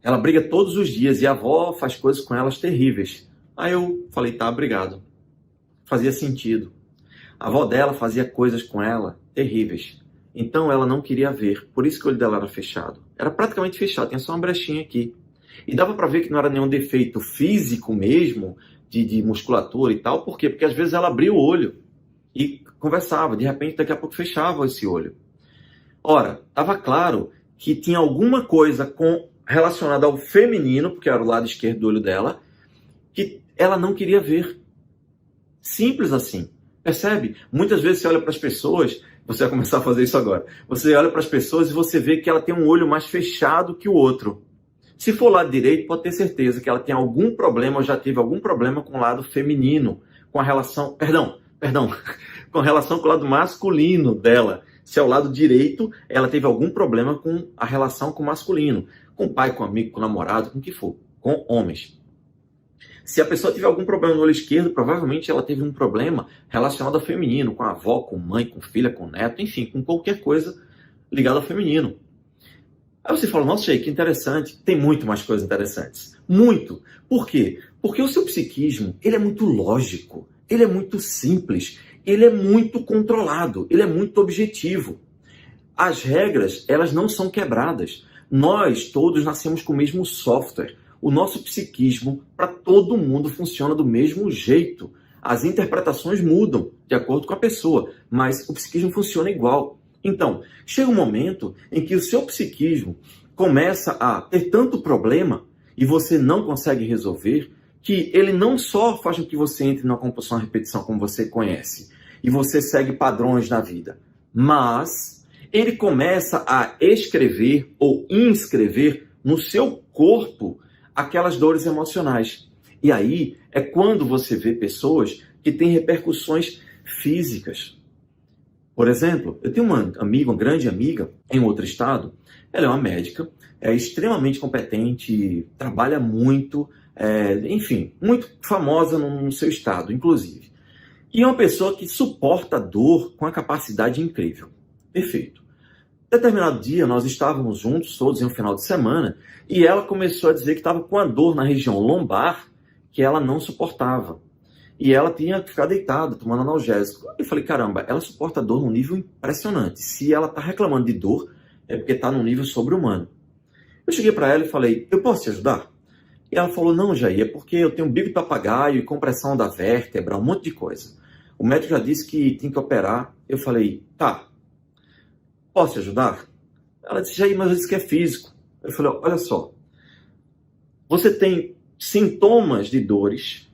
Ela briga todos os dias e a avó faz coisas com elas terríveis. Aí eu falei, tá, obrigado. Fazia sentido. A avó dela fazia coisas com ela terríveis. Então ela não queria ver. Por isso que o olho dela era fechado. Era praticamente fechado, tinha só uma brechinha aqui. E dava para ver que não era nenhum defeito físico mesmo, de musculatura e tal. Por quê? Porque às vezes ela abria o olho e conversava. De repente, daqui a pouco fechava esse olho. Ora, estava claro que tinha alguma coisa relacionada ao feminino, porque era o lado esquerdo do olho dela, que ela não queria ver. Simples assim. Percebe? Muitas vezes você olha para as pessoas, você vai começar a fazer isso agora, você olha para as pessoas e você vê que ela tem um olho mais fechado que o outro. Se for o lado direito, pode ter certeza que ela tem algum problema ou já teve algum problema com o lado feminino, com a relação, perdão, com relação com o lado masculino dela. Se é o lado direito, ela teve algum problema com a relação com o masculino, com o pai, com o amigo, com o namorado, com o que for, com homens. Se a pessoa tiver algum problema no olho esquerdo, provavelmente ela teve um problema relacionado ao feminino, com a avó, com mãe, com filha, com neto, enfim, com qualquer coisa ligada ao feminino. Aí você fala, nossa, Sheik, que interessante. Tem muito mais coisas interessantes. Muito. Por quê? Porque o seu psiquismo, ele é muito lógico, ele é muito simples, ele é muito controlado, ele é muito objetivo. As regras, elas não são quebradas. Nós todos nascemos com o mesmo software. O nosso psiquismo, para todo mundo, funciona do mesmo jeito. As interpretações mudam de acordo com a pessoa, mas o psiquismo funciona igual. Então, chega um momento em que o seu psiquismo começa a ter tanto problema e você não consegue resolver, que ele não só faz com que você entre numa compulsão à repetição como você conhece, e você segue padrões na vida, mas ele começa a escrever ou inscrever no seu corpo aquelas dores emocionais. E aí é quando você vê pessoas que têm repercussões físicas. Por exemplo, eu tenho uma amiga, uma grande amiga, em outro estado. Ela é uma médica, é extremamente competente, trabalha muito, enfim, muito famosa no seu estado, inclusive. E é uma pessoa que suporta a dor com uma capacidade incrível. Perfeito. Determinado dia, nós estávamos juntos, todos em um final de semana, e ela começou a dizer que estava com a dor na região lombar que ela não suportava. E ela tinha que ficar deitada, tomando analgésico. Eu falei, caramba, ela suporta dor num nível impressionante. Se ela está reclamando de dor, é porque está num nível sobre-humano. Eu cheguei para ela e falei, eu posso te ajudar? E ela falou, não, Jair, é porque eu tenho bico de papagaio e compressão da vértebra, um monte de coisa. O médico já disse que tem que operar. Eu falei, tá, posso te ajudar? Ela disse, Jair, mas eu disse que é físico. Eu falei, olha só, você tem sintomas de dores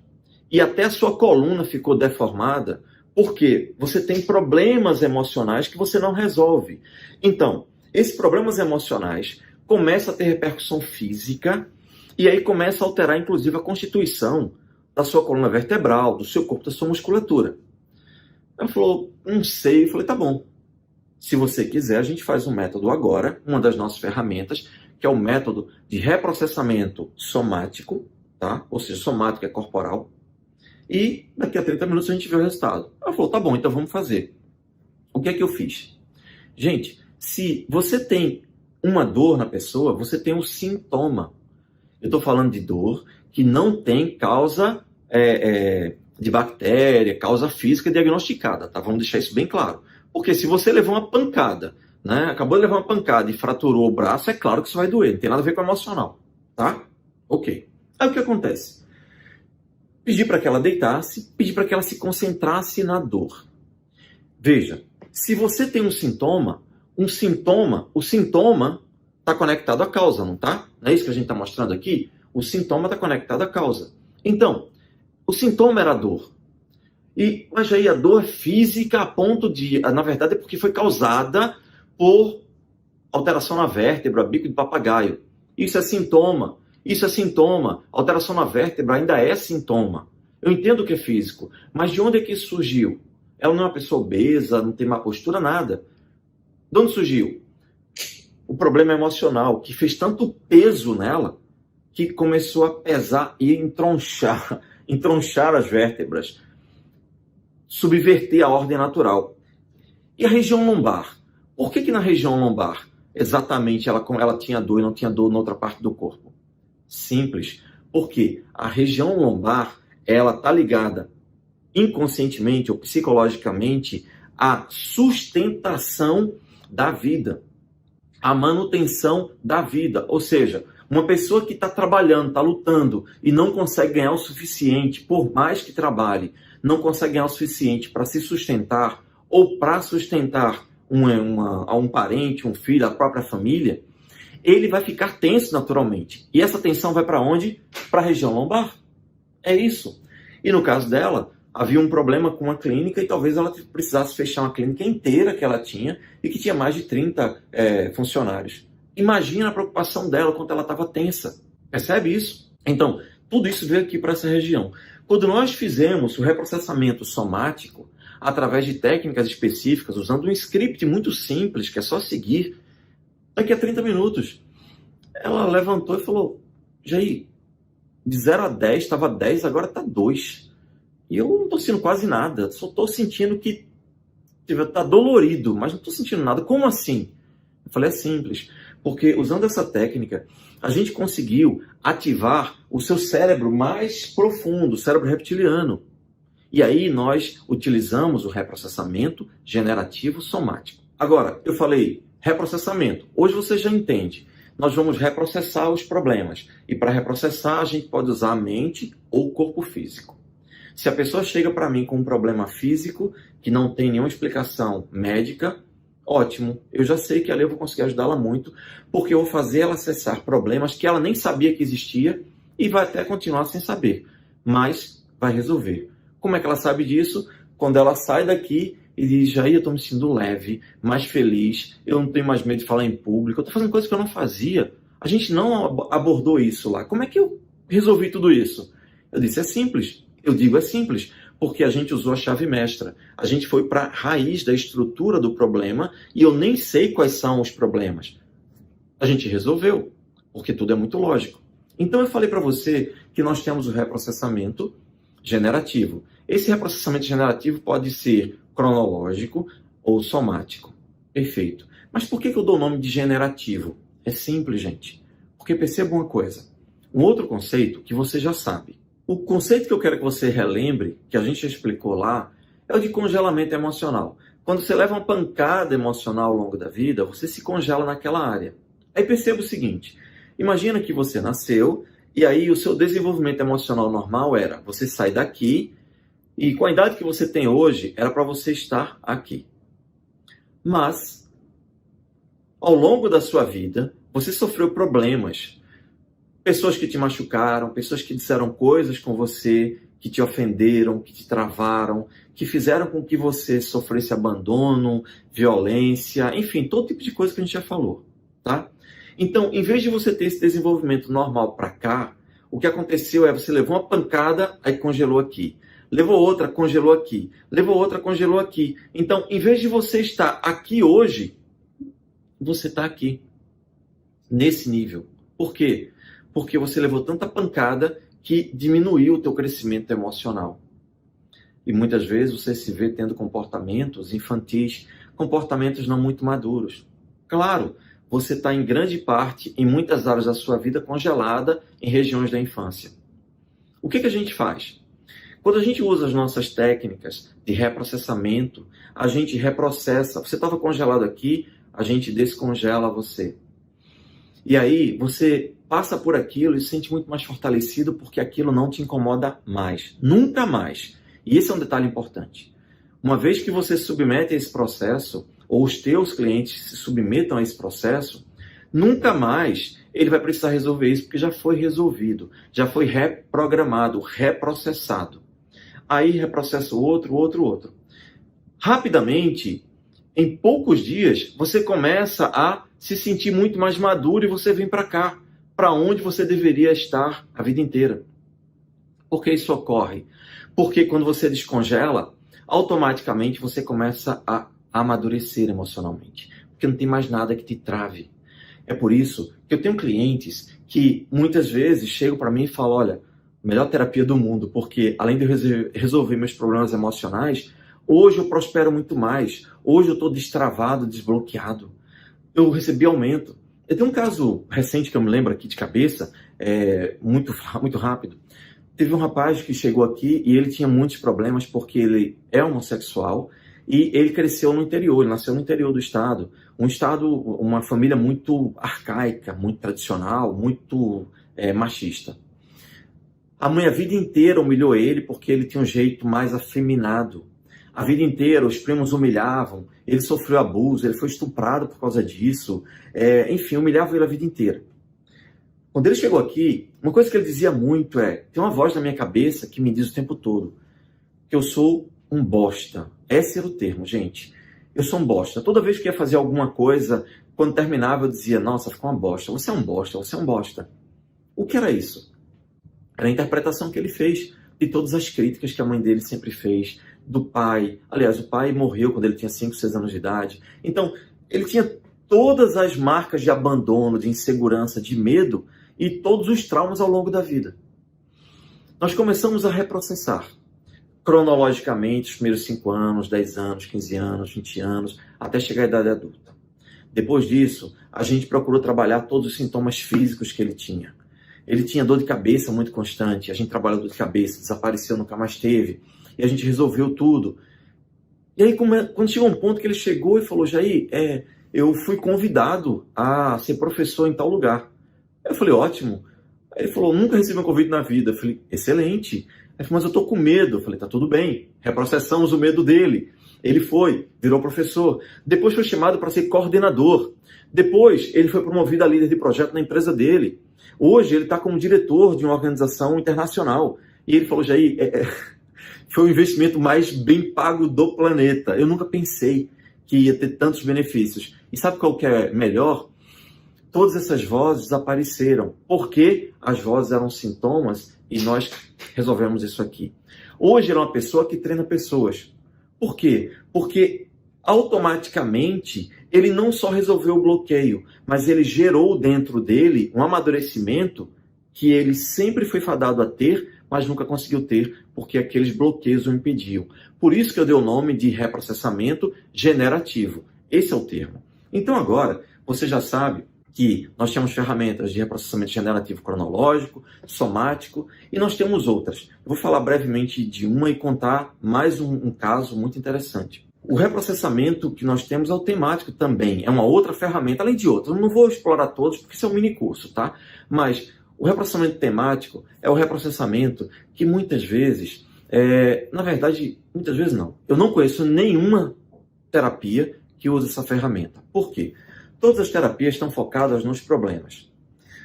e até a sua coluna ficou deformada porque você tem problemas emocionais que você não resolve. Então, esses problemas emocionais começam a ter repercussão física e aí começa a alterar, inclusive, a constituição da sua coluna vertebral, do seu corpo, da sua musculatura. Ela falou, não sei. Eu falei, tá bom. Se você quiser, a gente faz um método agora, uma das nossas ferramentas, que é o método de reprocessamento somático, tá? Ou seja, somático é corporal. E daqui a 30 minutos a gente vê o resultado. Ela falou, tá bom, então vamos fazer. O que é que eu fiz? Gente, se você tem uma dor na pessoa, você tem um sintoma. Eu estou falando de dor que não tem causa de bactéria, causa física diagnosticada, tá? Vamos deixar isso bem claro. Porque se você levou uma pancada, né? Acabou de levar uma pancada e fraturou o braço, é claro que isso vai doer, não tem nada a ver com o emocional, tá? Ok. Aí o que acontece? Pedi para que ela deitasse, pedi para que ela se concentrasse na dor. Veja, se você tem um sintoma, o sintoma está conectado à causa, não tá? Não é isso que a gente está mostrando aqui? O sintoma está conectado à causa. Então, o sintoma era a dor. Mas aí a dor física a ponto de, na verdade, é porque foi causada por alteração na vértebra, bico de papagaio. Isso é sintoma. Isso é sintoma. Alteração na vértebra ainda é sintoma. Eu entendo que é físico, mas de onde é que isso surgiu? Ela não é uma pessoa obesa, não tem má postura, nada. De onde surgiu? O problema emocional, que fez tanto peso nela, que começou a pesar e entronchar as vértebras, subverter a ordem natural. E a região lombar? Por que na região lombar, exatamente, ela tinha dor e não tinha dor na outra parte do corpo? Simples, porque a região lombar, ela está ligada inconscientemente ou psicologicamente à sustentação da vida, à manutenção da vida. Ou seja, uma pessoa que está trabalhando, está lutando e não consegue ganhar o suficiente, por mais que trabalhe, não consegue ganhar o suficiente para se sustentar ou para sustentar um parente, um filho, a própria família, ele vai ficar tenso naturalmente. E essa tensão vai para onde? Para a região lombar. É isso. E no caso dela, havia um problema com a clínica e talvez ela precisasse fechar uma clínica inteira que ela tinha e que tinha mais de 30 funcionários. Imagina a preocupação dela quando ela estava tensa. Percebe isso? Então, tudo isso veio aqui para essa região. Quando nós fizemos o reprocessamento somático, através de técnicas específicas, usando um script muito simples, que é só seguir, daqui a 30 minutos, ela levantou e falou, Jair, de 0 a 10, estava 10, agora está 2. E eu não estou sentindo quase nada, só estou sentindo que está dolorido, mas não estou sentindo nada. Como assim? Eu falei, é simples, porque usando essa técnica, a gente conseguiu ativar o seu cérebro mais profundo, o cérebro reptiliano. E aí nós utilizamos o reprocessamento generativo somático. Agora, eu falei reprocessamento. Hoje você já entende. Nós vamos reprocessar os problemas. E para reprocessar, a gente pode usar a mente ou o corpo físico. Se a pessoa chega para mim com um problema físico, que não tem nenhuma explicação médica, ótimo. Eu já sei que ali eu vou conseguir ajudá-la muito, porque eu vou fazer ela acessar problemas que ela nem sabia que existia e vai até continuar sem saber. Mas vai resolver. Como é que ela sabe disso? Quando ela sai daqui e diz, Jair, eu estou me sentindo leve, mais feliz, eu não tenho mais medo de falar em público, eu estou fazendo coisas que eu não fazia. A gente não abordou isso lá. Como é que eu resolvi tudo isso? Eu disse, é simples. Eu digo, é simples, porque a gente usou a chave mestra. A gente foi para a raiz da estrutura do problema e eu nem sei quais são os problemas. A gente resolveu, porque tudo é muito lógico. Então eu falei para você que nós temos o reprocessamento generativo. Esse reprocessamento generativo pode ser cronológico ou somático. Perfeito. Mas por que eu dou o nome de generativo? É simples, gente. Porque perceba uma coisa. Um outro conceito que você já sabe. O conceito que eu quero que você relembre, que a gente já explicou lá, é o de congelamento emocional. Quando você leva uma pancada emocional ao longo da vida, você se congela naquela área. Aí perceba o seguinte. Imagina que você nasceu e aí o seu desenvolvimento emocional normal era você sai daqui e com a idade que você tem hoje, era para você estar aqui. Mas, ao longo da sua vida, você sofreu problemas. Pessoas que te machucaram, pessoas que disseram coisas com você, que te ofenderam, que te travaram, que fizeram com que você sofresse abandono, violência, enfim, todo tipo de coisa que a gente já falou, tá? Então, em vez de você ter esse desenvolvimento normal para cá, o que aconteceu é você levou uma pancada, aí congelou aqui. Levou outra, congelou aqui. Levou outra, congelou aqui. Então, em vez de você estar aqui hoje, você está aqui, nesse nível. Por quê? Porque você levou tanta pancada que diminuiu o teu crescimento emocional. E muitas vezes você se vê tendo comportamentos infantis, comportamentos não muito maduros. Claro, você está em grande parte, em muitas áreas da sua vida, congelada em regiões da infância. O que a gente faz? Quando a gente usa as nossas técnicas de reprocessamento, a gente reprocessa. Você estava congelado aqui, a gente descongela você. E aí você passa por aquilo e se sente muito mais fortalecido porque aquilo não te incomoda mais. Nunca mais. E esse é um detalhe importante. Uma vez que você se submete a esse processo, ou os teus clientes se submetam a esse processo, nunca mais ele vai precisar resolver isso porque já foi resolvido, já foi reprogramado, reprocessado. Aí reprocessa o outro. Rapidamente, em poucos dias, você começa a se sentir muito mais maduro e você vem para cá, para onde você deveria estar a vida inteira. Por que isso ocorre? Porque quando você descongela, automaticamente você começa a amadurecer emocionalmente, porque não tem mais nada que te trave. É por isso que eu tenho clientes que muitas vezes chegam para mim e falam, olha, melhor terapia do mundo, porque além de eu resolver meus problemas emocionais, hoje eu prospero muito mais, hoje eu estou destravado, desbloqueado, eu recebi aumento. Eu tenho um caso recente que eu me lembro aqui de cabeça, muito rápido. Teve um rapaz que chegou aqui e ele tinha muitos problemas porque ele é homossexual e ele cresceu no interior, ele nasceu no interior do estado, uma família muito arcaica, muito tradicional, muito machista. A mãe a vida inteira humilhou ele porque ele tinha um jeito mais afeminado. A vida inteira os primos humilhavam, ele sofreu abuso, ele foi estuprado por causa disso, enfim, humilhavam ele a vida inteira. Quando ele chegou aqui, uma coisa que ele dizia muito tem uma voz na minha cabeça que me diz o tempo todo que eu sou um bosta. Esse era o termo, gente. eu sou um bosta. Toda vez que ia fazer alguma coisa, quando terminava eu dizia, nossa, ficou uma bosta, você é um bosta, você é um bosta. O que era isso? Era a interpretação que ele fez de todas as críticas que a mãe dele sempre fez, do pai. Aliás, o pai morreu quando ele tinha 5, 6 anos de idade. Então, ele tinha todas as marcas de abandono, de insegurança, de medo e todos os traumas ao longo da vida. Nós começamos a reprocessar cronologicamente os primeiros 5 anos, 10 anos, 15 anos, 20 anos, até chegar à idade adulta. Depois disso, a gente procurou trabalhar todos os sintomas físicos que ele tinha. Ele tinha dor de cabeça muito constante, a gente trabalhou dor de cabeça, desapareceu, nunca mais teve, e a gente resolveu tudo. E aí, quando chegou um ponto que ele chegou e falou, Jair, eu fui convidado a ser professor em tal lugar. Eu falei, ótimo. Aí ele falou, nunca recebi um convite na vida. Eu falei, excelente. Ele falou, mas eu tô com medo. Eu falei, tá tudo bem, reprocessamos o medo dele. Ele foi, virou professor. Depois foi chamado para ser coordenador. Depois ele foi promovido a líder de projeto na empresa dele. Hoje ele está como diretor de uma organização internacional. E ele falou, Jair, foi o investimento mais bem pago do planeta. Eu nunca pensei que ia ter tantos benefícios. E sabe qual que é melhor? Todas essas vozes apareceram. Porque as vozes eram sintomas e nós resolvemos isso aqui. Hoje ele é uma pessoa que treina pessoas. Por quê? Porque automaticamente ele não só resolveu o bloqueio, mas ele gerou dentro dele um amadurecimento que ele sempre foi fadado a ter, mas nunca conseguiu ter, porque aqueles bloqueios o impediam. Por isso que eu dei o nome de reprocessamento generativo. Esse é o termo. Então agora, você já sabe que nós temos ferramentas de reprocessamento generativo cronológico, somático, e nós temos outras. Eu vou falar brevemente de uma e contar mais um caso muito interessante. O reprocessamento que nós temos é o temático também, é uma outra ferramenta, além de outras. Eu não vou explorar todos, porque isso é um mini curso, tá? Mas o reprocessamento temático é o reprocessamento que muitas vezes, na verdade, muitas vezes não. Eu não conheço nenhuma terapia que use essa ferramenta. Por quê? Todas as terapias estão focadas nos problemas.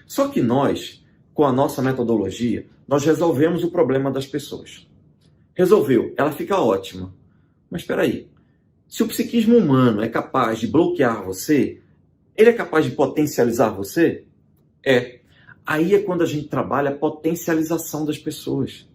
Só que nós, com a nossa metodologia, nós resolvemos o problema das pessoas. Resolveu, ela fica ótima. Mas espera aí. Se o psiquismo humano é capaz de bloquear você, ele é capaz de potencializar você? É. Aí é quando a gente trabalha a potencialização das pessoas.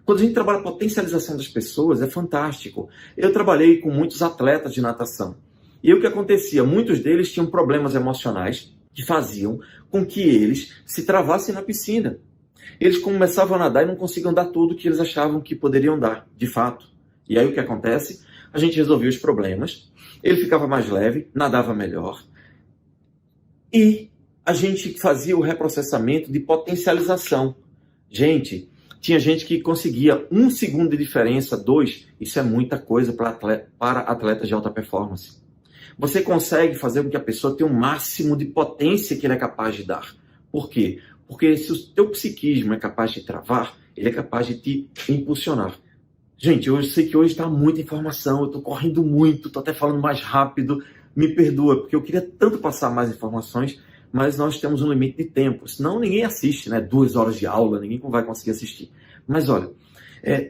Quando a gente trabalha a potencialização das pessoas, é fantástico. Eu trabalhei com muitos atletas de natação. E o que acontecia? Muitos deles tinham problemas emocionais que faziam com que eles se travassem na piscina. Eles começavam a nadar e não conseguiam dar tudo que eles achavam que poderiam dar, de fato. E aí o que acontece? A gente resolvia os problemas, ele ficava mais leve, nadava melhor, e a gente fazia o reprocessamento de potencialização. Gente, tinha gente que conseguia 1 segundo de diferença, 2, isso é muita coisa para atletas de alta performance. Você consegue fazer com que a pessoa tenha o máximo de potência que ele é capaz de dar. Por quê? Porque se o teu psiquismo é capaz de travar, ele é capaz de te impulsionar. Gente, eu sei que hoje está muita informação, eu estou correndo muito, estou até falando mais rápido, me perdoa, porque eu queria tanto passar mais informações, mas nós temos um limite de tempo, senão ninguém assiste, né? 2 horas de aula, ninguém vai conseguir assistir. Mas olha,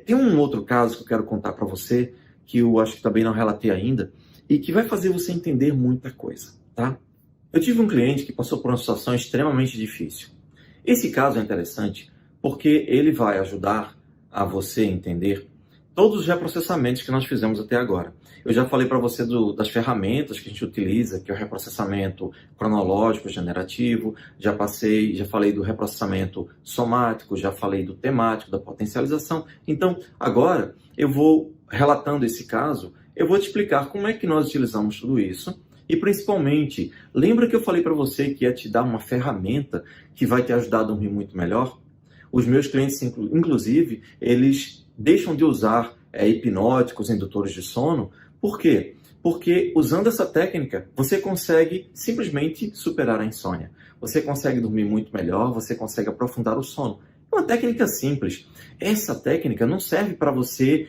tem um outro caso que eu quero contar para você, que eu acho que também não relatei ainda, e que vai fazer você entender muita coisa, tá? Eu tive um cliente que passou por uma situação extremamente difícil. Esse caso é interessante porque ele vai ajudar a você entender todos os reprocessamentos que nós fizemos até agora. Eu já falei para você das ferramentas que a gente utiliza, que é o reprocessamento cronológico, generativo, já falei do reprocessamento somático, já falei do temático, da potencialização. Então, agora, eu vou, relatando esse caso, eu vou te explicar como é que nós utilizamos tudo isso e, principalmente, lembra que eu falei para você que ia te dar uma ferramenta que vai te ajudar a dormir muito melhor? Os meus clientes, inclusive, eles deixam de usar hipnóticos, indutores de sono. Por quê? Porque usando essa técnica, você consegue simplesmente superar a insônia. Você consegue dormir muito melhor, você consegue aprofundar o sono. É uma técnica simples. Essa técnica não serve para você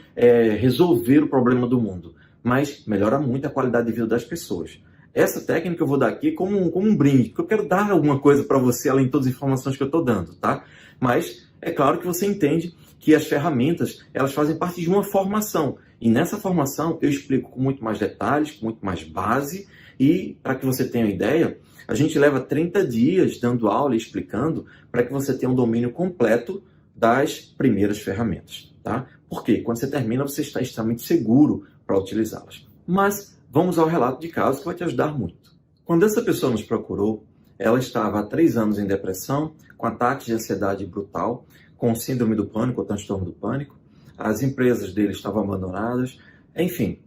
resolver o problema do mundo, mas melhora muito a qualidade de vida das pessoas. Essa técnica eu vou dar aqui como um brinde, porque eu quero dar alguma coisa para você, além de todas as informações que eu estou dando, tá? Mas é claro que você entende que as ferramentas, elas fazem parte de uma formação. E nessa formação eu explico com muito mais detalhes, com muito mais base, e para que você tenha uma ideia, a gente leva 30 dias dando aula e explicando para que você tenha um domínio completo das primeiras ferramentas, tá? Porque quando você termina, você está extremamente seguro para utilizá-las. Mas vamos ao relato de caso que vai te ajudar muito. Quando essa pessoa nos procurou, ela estava há 3 anos em depressão, com ataques de ansiedade brutal, com síndrome do pânico ou transtorno do pânico. As empresas dele estavam abandonadas. Enfim,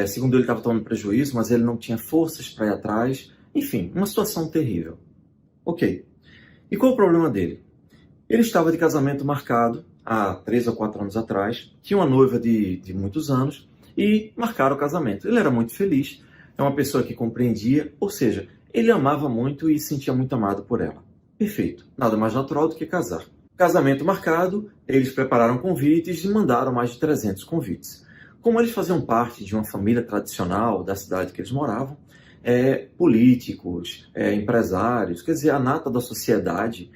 segundo ele, estava tomando prejuízo, mas ele não tinha forças para ir atrás. Enfim, uma situação terrível. Ok. E qual o problema dele? Ele estava de casamento marcado há 3 ou 4 anos atrás, tinha uma noiva de muitos anos e marcaram o casamento. Ele era muito feliz, é uma pessoa que compreendia, ou seja, ele amava muito e se sentia muito amado por ela. Perfeito, nada mais natural do que casar. Casamento marcado, eles prepararam convites e mandaram mais de 300 convites. Como eles faziam parte de uma família tradicional da cidade que eles moravam, políticos, empresários, quer dizer, a nata da sociedade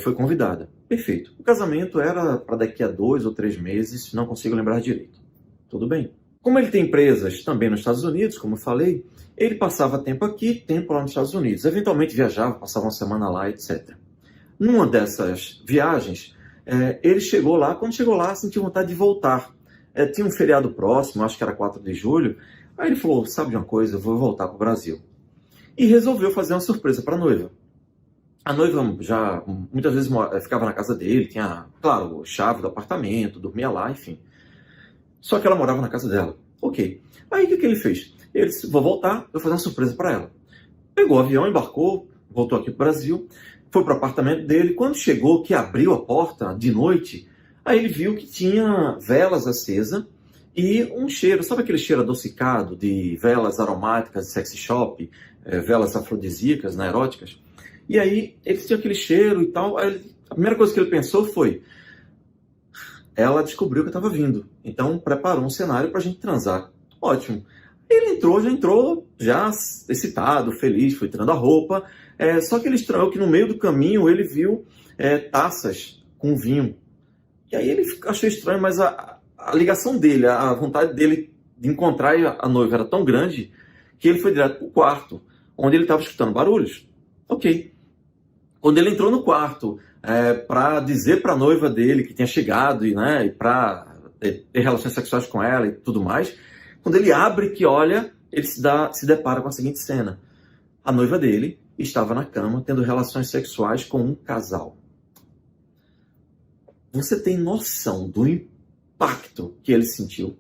foi convidada. Perfeito. O casamento era para daqui a 2 ou 3 meses, não consigo lembrar direito. Tudo bem. Como ele tem empresas também nos Estados Unidos, como eu falei, ele passava tempo aqui, tempo lá nos Estados Unidos. Eventualmente viajava, passava uma semana lá, etc. Numa dessas viagens, ele chegou lá, quando chegou lá, sentiu vontade de voltar. Tinha um feriado próximo, acho que era 4 de julho, aí ele falou, sabe de uma coisa, eu vou voltar para o Brasil. E resolveu fazer uma surpresa para a noiva. A noiva já muitas vezes ficava na casa dele, tinha, claro, chave do apartamento, dormia lá, enfim. Só que ela morava na casa dela. Ok. Aí o que ele fez? Ele disse, vou voltar, eu vou fazer uma surpresa para ela. Pegou o avião, embarcou, voltou aqui para o Brasil, foi para o apartamento dele. Quando chegou, que abriu a porta de noite, aí ele viu que tinha velas acesas e um cheiro, sabe aquele cheiro adocicado de velas aromáticas de sexy shop, velas afrodisíacas, né, eróticas? E aí ele tinha aquele cheiro e tal. Aí, a primeira coisa que ele pensou foi, ela descobriu que eu estava vindo, então preparou um cenário para a gente transar. Ótimo. Ele já entrou já excitado, feliz, foi tirando a roupa. Só que ele estranhou que no meio do caminho ele viu taças com vinho. E aí ele achou estranho, mas a ligação dele, a vontade dele de encontrar a noiva era tão grande que ele foi direto para o quarto, onde ele estava escutando barulhos. Ok. Quando ele entrou no quarto para dizer para a noiva dele que tinha chegado e para ter relações sexuais com ela e tudo mais, quando ele abre que olha, ele se depara com a seguinte cena. A noiva dele estava na cama tendo relações sexuais com um casal. Você tem noção do impacto que ele sentiu?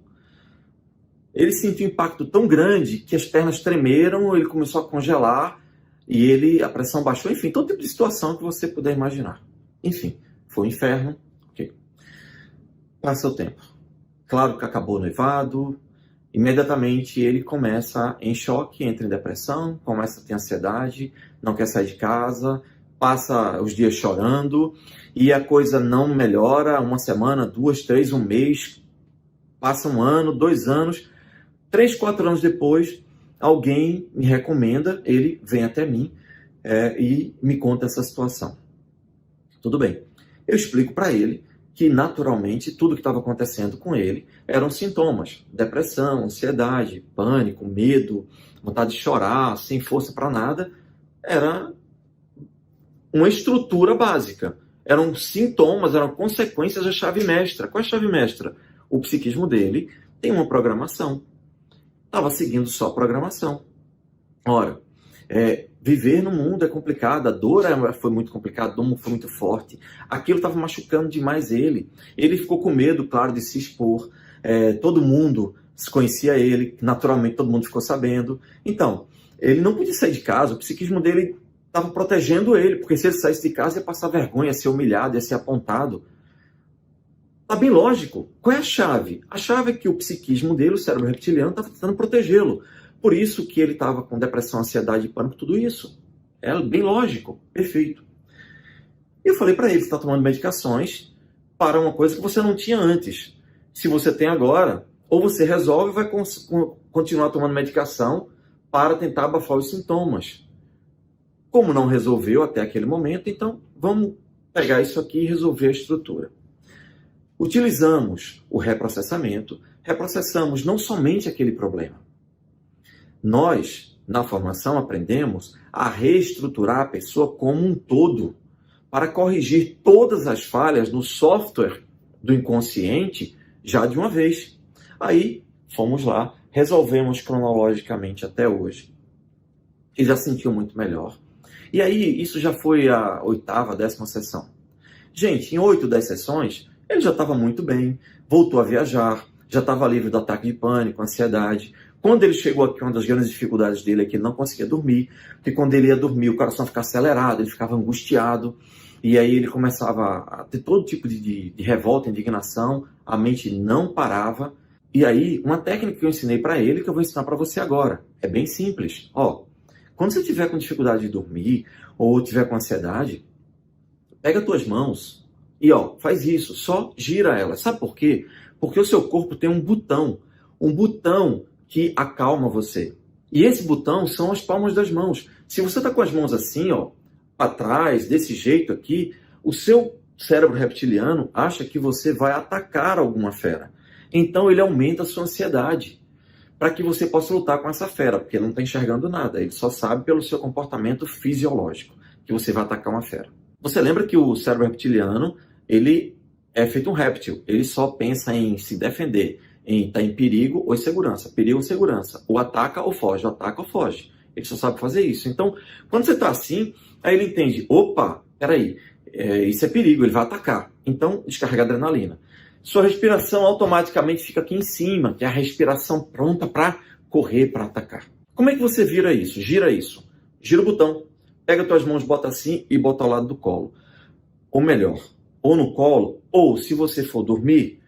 Ele sentiu um impacto tão grande que as pernas tremeram, ele começou a congelar e a pressão baixou, enfim, todo tipo de situação que você puder imaginar. Enfim, foi um inferno. Ok. Passa o tempo. Claro que acabou o noivado, imediatamente ele começa em choque, entra em depressão, começa a ter ansiedade, não quer sair de casa, passa os dias chorando e a coisa não melhora. 1 semana, 2, 3, 1 mês, passa 1 ano, 2 anos, 3, 4 anos depois, alguém me recomenda, ele vem até mim e me conta essa situação. Tudo bem. Eu explico para ele que, naturalmente, tudo que estava acontecendo com ele eram sintomas. Depressão, ansiedade, pânico, medo, vontade de chorar, sem força para nada. Era uma estrutura básica. Eram sintomas, eram consequências da chave mestra. Qual é a chave mestra? O psiquismo dele tem uma programação. Estava seguindo só a programação. Ora, viver no mundo é complicado, a dor foi muito complicada, a dor foi muito forte. Aquilo estava machucando demais ele. Ele ficou com medo, claro, de se expor. Todo mundo conhecia ele, naturalmente todo mundo ficou sabendo. Então, ele não podia sair de casa, o psiquismo dele estava protegendo ele, porque se ele saísse de casa ia passar vergonha, ia ser humilhado, ia ser apontado. Tá bem lógico. Qual é a chave? A chave é que o psiquismo dele, o cérebro reptiliano, estava tentando protegê-lo. Por isso que ele estava com depressão, ansiedade e pânico, tudo isso. É bem lógico. Perfeito. E eu falei para ele, você está tomando medicações para uma coisa que você não tinha antes. Se você tem agora, ou você resolve ou vai continuar tomando medicação para tentar abafar os sintomas. Como não resolveu até aquele momento, então vamos pegar isso aqui e resolver a estrutura. Utilizamos o reprocessamento reprocessamos não somente aquele problema. Nós, na formação, aprendemos a reestruturar a pessoa como um todo para corrigir todas as falhas no software do inconsciente já de uma vez. Aí, fomos lá, resolvemos cronologicamente até hoje. E já sentiu muito melhor. E aí, isso já foi a 8ª, 10ª sessão. Gente, em 8, 10 sessões, ele já estava muito bem, voltou a viajar, já estava livre do ataque de pânico, ansiedade. Quando ele chegou aqui, uma das grandes dificuldades dele é que ele não conseguia dormir, porque quando ele ia dormir, o coração ficava acelerado, ele ficava angustiado, e aí ele começava a ter todo tipo de revolta, indignação, a mente não parava. E aí, uma técnica que eu ensinei para ele, que eu vou ensinar para você agora, é bem simples. Ó, quando você estiver com dificuldade de dormir, ou estiver com ansiedade, pega as tuas mãos e ó, faz isso, só gira elas. Sabe por quê? Porque o seu corpo tem um botão que acalma você. E esse botão são as palmas das mãos. Se você está com as mãos assim, ó, para trás, desse jeito aqui, o seu cérebro reptiliano acha que você vai atacar alguma fera. Então ele aumenta a sua ansiedade para que você possa lutar com essa fera, porque ele não está enxergando nada. Ele só sabe pelo seu comportamento fisiológico que você vai atacar uma fera. Você lembra que o cérebro reptiliano, ele é feito um réptil. Ele só pensa em se defender, em estar em perigo ou em segurança. Perigo ou segurança. Ou ataca ou foge, ou ataca ou foge. Ele só sabe fazer isso. Então, quando você está assim, aí ele entende, opa, peraí, isso é perigo, ele vai atacar. Então, descarrega adrenalina. Sua respiração automaticamente fica aqui em cima, que é a respiração pronta para correr, para atacar. Como é que você vira isso? Gira isso. Gira o botão. Pega tuas mãos, bota assim e bota ao lado do colo. Ou melhor, ou no colo, ou se você for dormir,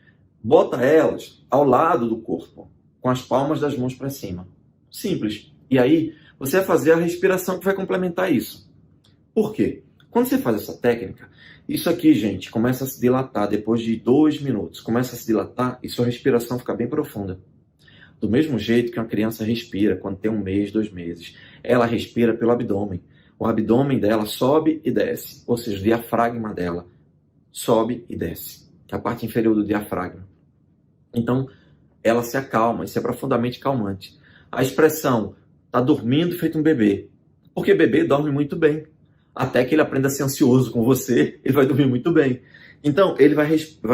bota elas ao lado do corpo, com as palmas das mãos para cima. Simples. E aí, você vai fazer a respiração que vai complementar isso. Por quê? Quando você faz essa técnica, isso aqui, gente, começa a se dilatar depois de 2 minutos. Começa a se dilatar e sua respiração fica bem profunda. Do mesmo jeito que uma criança respira quando tem 1 mês, 2 meses. Ela respira pelo abdômen. O abdômen dela sobe e desce. Ou seja, o diafragma dela sobe e desce. Que é a parte inferior do diafragma. Então, ela se acalma. Isso é profundamente calmante. A expressão está dormindo feito um bebê. Porque bebê dorme muito bem. Até que ele aprenda a ser ansioso com você, ele vai dormir muito bem. Então, ele vai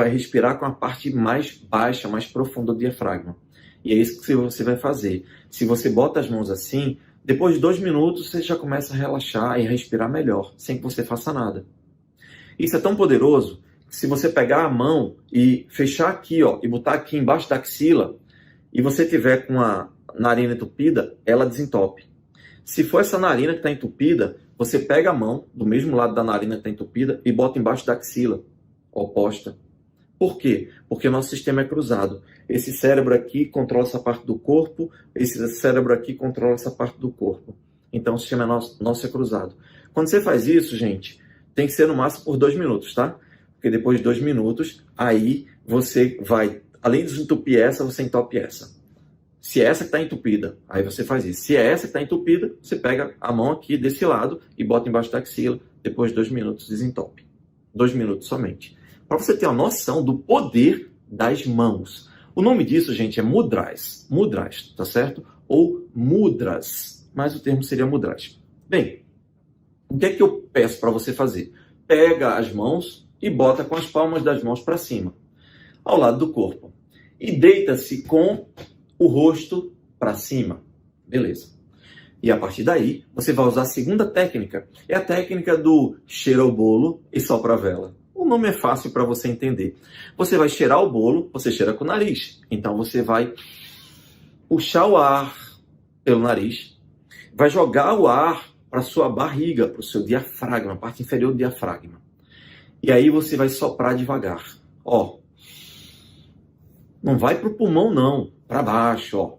respirar com a parte mais baixa, mais profunda do diafragma. E é isso que você vai fazer. Se você bota as mãos assim, depois de 2 minutos, você já começa a relaxar e respirar melhor, sem que você faça nada. Isso é tão poderoso que se você pegar a mão e fechar aqui, ó, e botar aqui embaixo da axila, e você tiver com a narina entupida, ela desentope. Se for essa narina que está entupida, você pega a mão do mesmo lado da narina que está entupida e bota embaixo da axila oposta. Por quê? Porque o nosso sistema é cruzado. Esse cérebro aqui controla essa parte do corpo, esse cérebro aqui controla essa parte do corpo. Então o sistema nosso é cruzado. Quando você faz isso, gente, tem que ser no máximo por 2 minutos, tá? Porque depois de 2 minutos, aí você vai, além de desentupir essa, você entope essa. Se é essa que está entupida, aí você faz isso. Se é essa que está entupida, você pega a mão aqui desse lado e bota embaixo da axila. Depois de 2 minutos, desentope. 2 minutos somente. Para você ter uma noção do poder das mãos. O nome disso, gente, é mudras. Mudras, tá certo? Ou mudras. Mas o termo seria mudras. Bem, o que é que eu peço para você fazer? Pega as mãos e bota com as palmas das mãos para cima, ao lado do corpo. E deita-se com o rosto para cima. Beleza. E a partir daí, você vai usar a segunda técnica. É a técnica do cheira o bolo e sopra a vela. O nome é fácil para você entender. Você vai cheirar o bolo, você cheira com o nariz. Então você vai puxar o ar pelo nariz, vai jogar o ar para sua barriga, para o seu diafragma, a parte inferior do diafragma. E aí você vai soprar devagar. Ó, não vai para o pulmão não, para baixo, ó.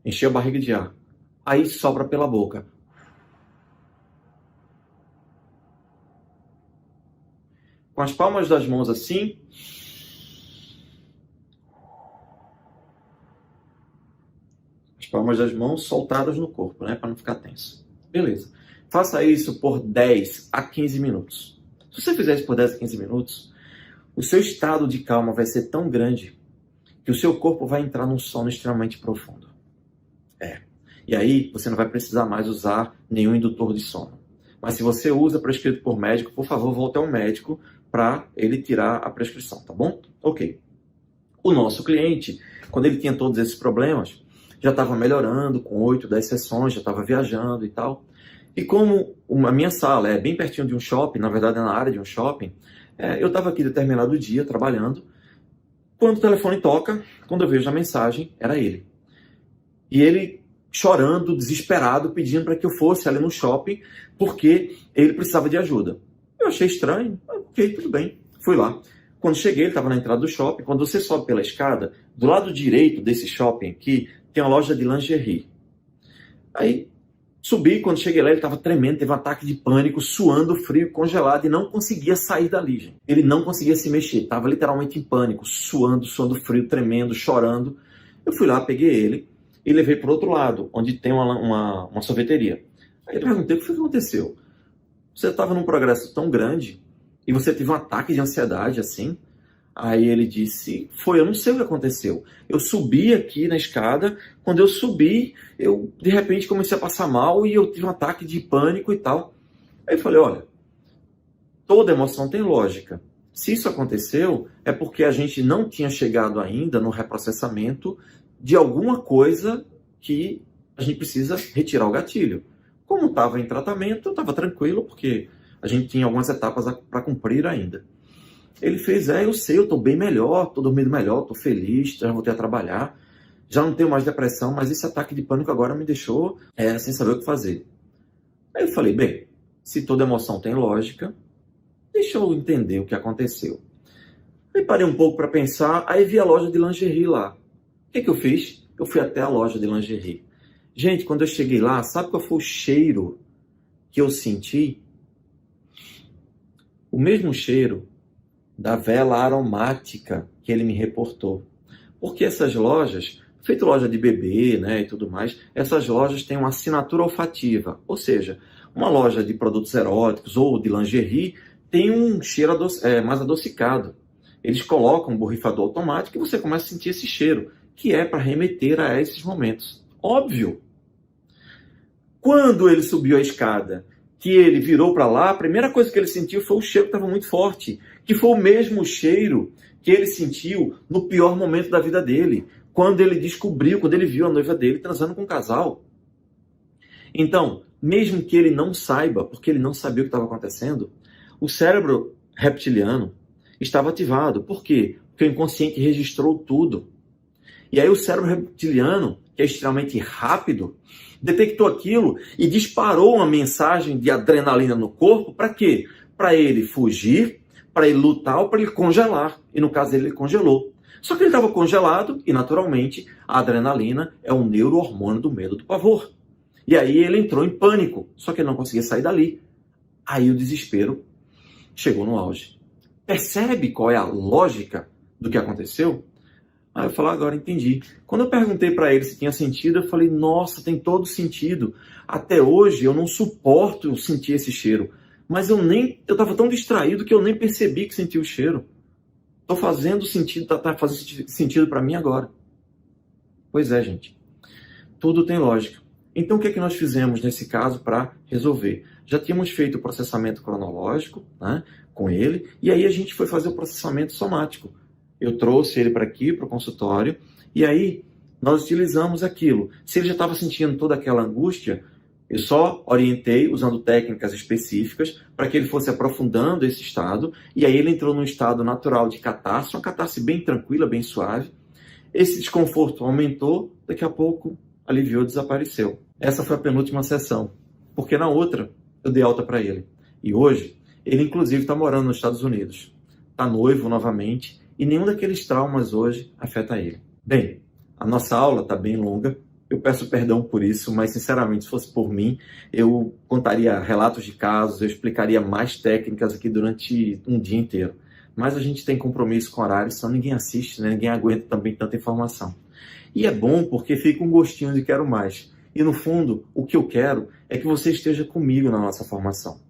Encher a barriga de ar. Aí sopra pela boca. Com as palmas das mãos assim. As palmas das mãos soltadas no corpo, né? Para não ficar tenso. Beleza. Faça isso por 10 a 15 minutos. Se você fizer isso por 10 a 15 minutos, o seu estado de calma vai ser tão grande que o seu corpo vai entrar num sono extremamente profundo. E aí você não vai precisar mais usar nenhum indutor de sono. Mas se você usa prescrito por médico, por favor, volte ao médico para ele tirar a prescrição, tá bom? Ok. O nosso cliente, quando ele tinha todos esses problemas, já estava melhorando com 8, 10 sessões, já estava viajando e tal. E como a minha sala é bem pertinho de um shopping, na verdade é na área de um shopping, eu estava aqui determinado dia trabalhando, quando o telefone toca, quando eu vejo a mensagem, era ele. E ele chorando, desesperado, pedindo para que eu fosse ali no shopping, porque ele precisava de ajuda. Eu achei estranho, ok, tudo bem, fui lá. Quando cheguei, ele estava na entrada do shopping. Quando você sobe pela escada, do lado direito desse shopping aqui, tem uma loja de lingerie. Aí, subi, quando cheguei lá, ele estava tremendo, teve um ataque de pânico, suando, frio, congelado, e não conseguia sair dali, gente. Ele não conseguia se mexer, estava literalmente em pânico, suando frio, tremendo, chorando. Eu fui lá, peguei ele e levei para o outro lado, onde tem uma sorveteria. Aí eu perguntei, o que foi que aconteceu? Você estava num progresso tão grande e você teve um ataque de ansiedade assim? Aí ele disse, eu não sei o que aconteceu. Eu subi aqui na escada, quando eu subi, eu de repente comecei a passar mal e eu tive um ataque de pânico e tal. Aí eu falei, olha, toda emoção tem lógica. Se isso aconteceu, é porque a gente não tinha chegado ainda no reprocessamento de alguma coisa que a gente precisa retirar o gatilho. Como estava em tratamento, eu estava tranquilo, porque a gente tinha algumas etapas para cumprir ainda. Ele fez, eu sei, eu estou bem melhor, estou dormindo melhor, estou feliz, já voltei a trabalhar, já não tenho mais depressão, mas esse ataque de pânico agora me deixou sem saber o que fazer. Aí eu falei, bem, se toda emoção tem lógica, deixa eu entender o que aconteceu. Aí parei um pouco para pensar, aí vi a loja de lingerie lá. O que eu fiz? Eu fui até a loja de lingerie. Gente, quando eu cheguei lá, sabe qual foi o cheiro que eu senti? O mesmo cheiro da vela aromática que ele me reportou. Porque essas lojas, feito loja de bebê, né, e tudo mais, essas lojas têm uma assinatura olfativa. Ou seja, uma loja de produtos eróticos ou de lingerie tem um cheiro mais adocicado. Eles colocam um borrifador automático e você começa a sentir esse cheiro, que é para remeter a esses momentos. Óbvio. Quando ele subiu a escada, que ele virou para lá, a primeira coisa que ele sentiu foi o cheiro que estava muito forte, que foi o mesmo cheiro que ele sentiu no pior momento da vida dele, quando ele viu a noiva dele transando com um casal. Então, mesmo que ele não saiba, porque ele não sabia o que estava acontecendo, o cérebro reptiliano estava ativado. Por quê? Porque o inconsciente registrou tudo. E aí o cérebro reptiliano, que é extremamente rápido, detectou aquilo e disparou uma mensagem de adrenalina no corpo. Para quê? Para ele fugir, para ele lutar ou para ele congelar. E no caso dele, ele congelou. Só que ele estava congelado e, naturalmente, a adrenalina é um neurohormônio do medo, do pavor. E aí ele entrou em pânico, só que ele não conseguia sair dali. Aí o desespero chegou no auge. Percebe qual é a lógica do que aconteceu? Aí eu falei, agora entendi. Quando eu perguntei para ele se tinha sentido, eu falei, nossa, tem todo sentido. Até hoje eu não suporto sentir esse cheiro. Mas eu estava tão distraído que eu nem percebi que senti o cheiro. Estou fazendo sentido, tá fazendo sentido para mim agora. Pois é, gente. Tudo tem lógica. Então o que é que nós fizemos nesse caso para resolver? Já tínhamos feito o processamento cronológico, né, com ele, e aí a gente foi fazer o processamento somático. Eu trouxe ele para aqui, para o consultório, e aí nós utilizamos aquilo. Se ele já estava sentindo toda aquela angústia, eu só orientei usando técnicas específicas para que ele fosse aprofundando esse estado, e aí ele entrou num estado natural de catarse, uma catarse bem tranquila, bem suave. Esse desconforto aumentou, daqui a pouco aliviou, desapareceu. Essa foi a penúltima sessão, porque na outra eu dei alta para ele. E hoje, ele inclusive está morando nos Estados Unidos. Está noivo novamente, e nenhum daqueles traumas hoje afeta ele. Bem, a nossa aula está bem longa, eu peço perdão por isso, mas sinceramente, se fosse por mim, eu contaria relatos de casos, eu explicaria mais técnicas aqui durante um dia inteiro. Mas a gente tem compromisso com horário, senão ninguém assiste, né? Ninguém aguenta também tanta informação. E é bom porque fica um gostinho de quero mais. E no fundo, o que eu quero é que você esteja comigo na nossa formação.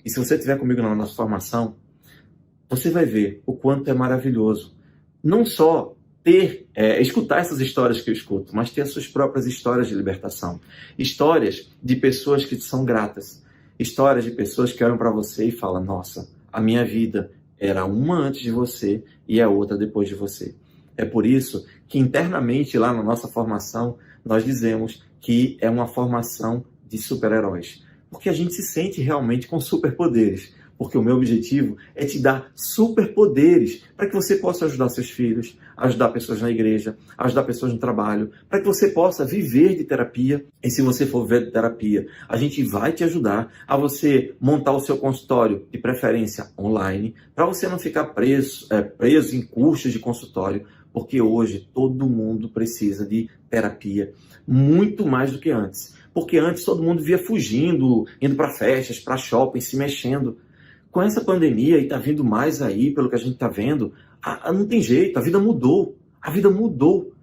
E se você estiver comigo na nossa formação, você vai ver o quanto é maravilhoso. Não só escutar essas histórias que eu escuto, mas ter as suas próprias histórias de libertação. Histórias de pessoas que te são gratas. Histórias de pessoas que olham para você e falam, nossa, a minha vida era uma antes de você e a outra depois de você. É por isso que internamente lá na nossa formação, nós dizemos que é uma formação de super-heróis. Porque a gente se sente realmente com superpoderes. Porque o meu objetivo é te dar superpoderes para que você possa ajudar seus filhos, ajudar pessoas na igreja, ajudar pessoas no trabalho, para que você possa viver de terapia. E se você for viver de terapia, a gente vai te ajudar a você montar o seu consultório, de preferência online, para você não ficar preso em custos de consultório, porque hoje todo mundo precisa de terapia, muito mais do que antes. Porque antes todo mundo via fugindo, indo para festas, para shopping, se mexendo. Com essa pandemia, e está vindo mais aí, pelo que a gente está vendo, não tem jeito, a vida mudou. A vida mudou.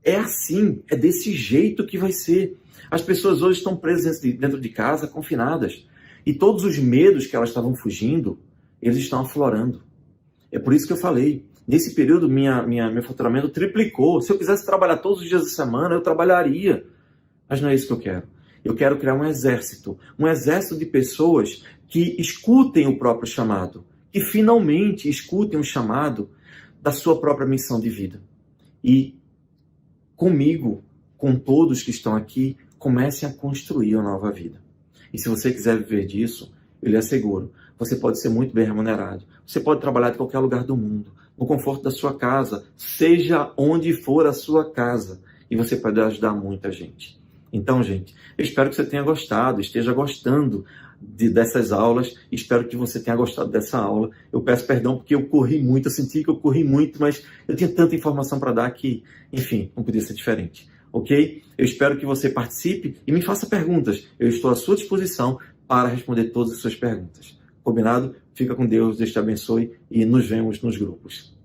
É assim, é desse jeito que vai ser. As pessoas hoje estão presas dentro de casa, confinadas. E todos os medos que elas estavam fugindo, eles estão aflorando. É por isso que eu falei. Nesse período, meu faturamento triplicou. Se eu quisesse trabalhar todos os dias da semana, eu trabalharia. Mas não é isso que eu quero. Eu quero criar um exército de pessoas que escutem o próprio chamado, que finalmente escutem o chamado da sua própria missão de vida. E comigo, com todos que estão aqui, comecem a construir uma nova vida. E se você quiser viver disso, eu lhe asseguro, você pode ser muito bem remunerado. Você pode trabalhar de qualquer lugar do mundo, no conforto da sua casa, seja onde for a sua casa, e você pode ajudar muita gente. Então, gente, eu espero que você tenha gostado, esteja gostando dessas aulas, espero que você tenha gostado dessa aula. Eu peço perdão porque eu corri muito, eu senti que eu corri muito, mas eu tinha tanta informação para dar que, enfim, não podia ser diferente, ok? Eu espero que você participe e me faça perguntas. Eu estou à sua disposição para responder todas as suas perguntas. Combinado? Fica com Deus, Deus te abençoe e nos vemos nos grupos.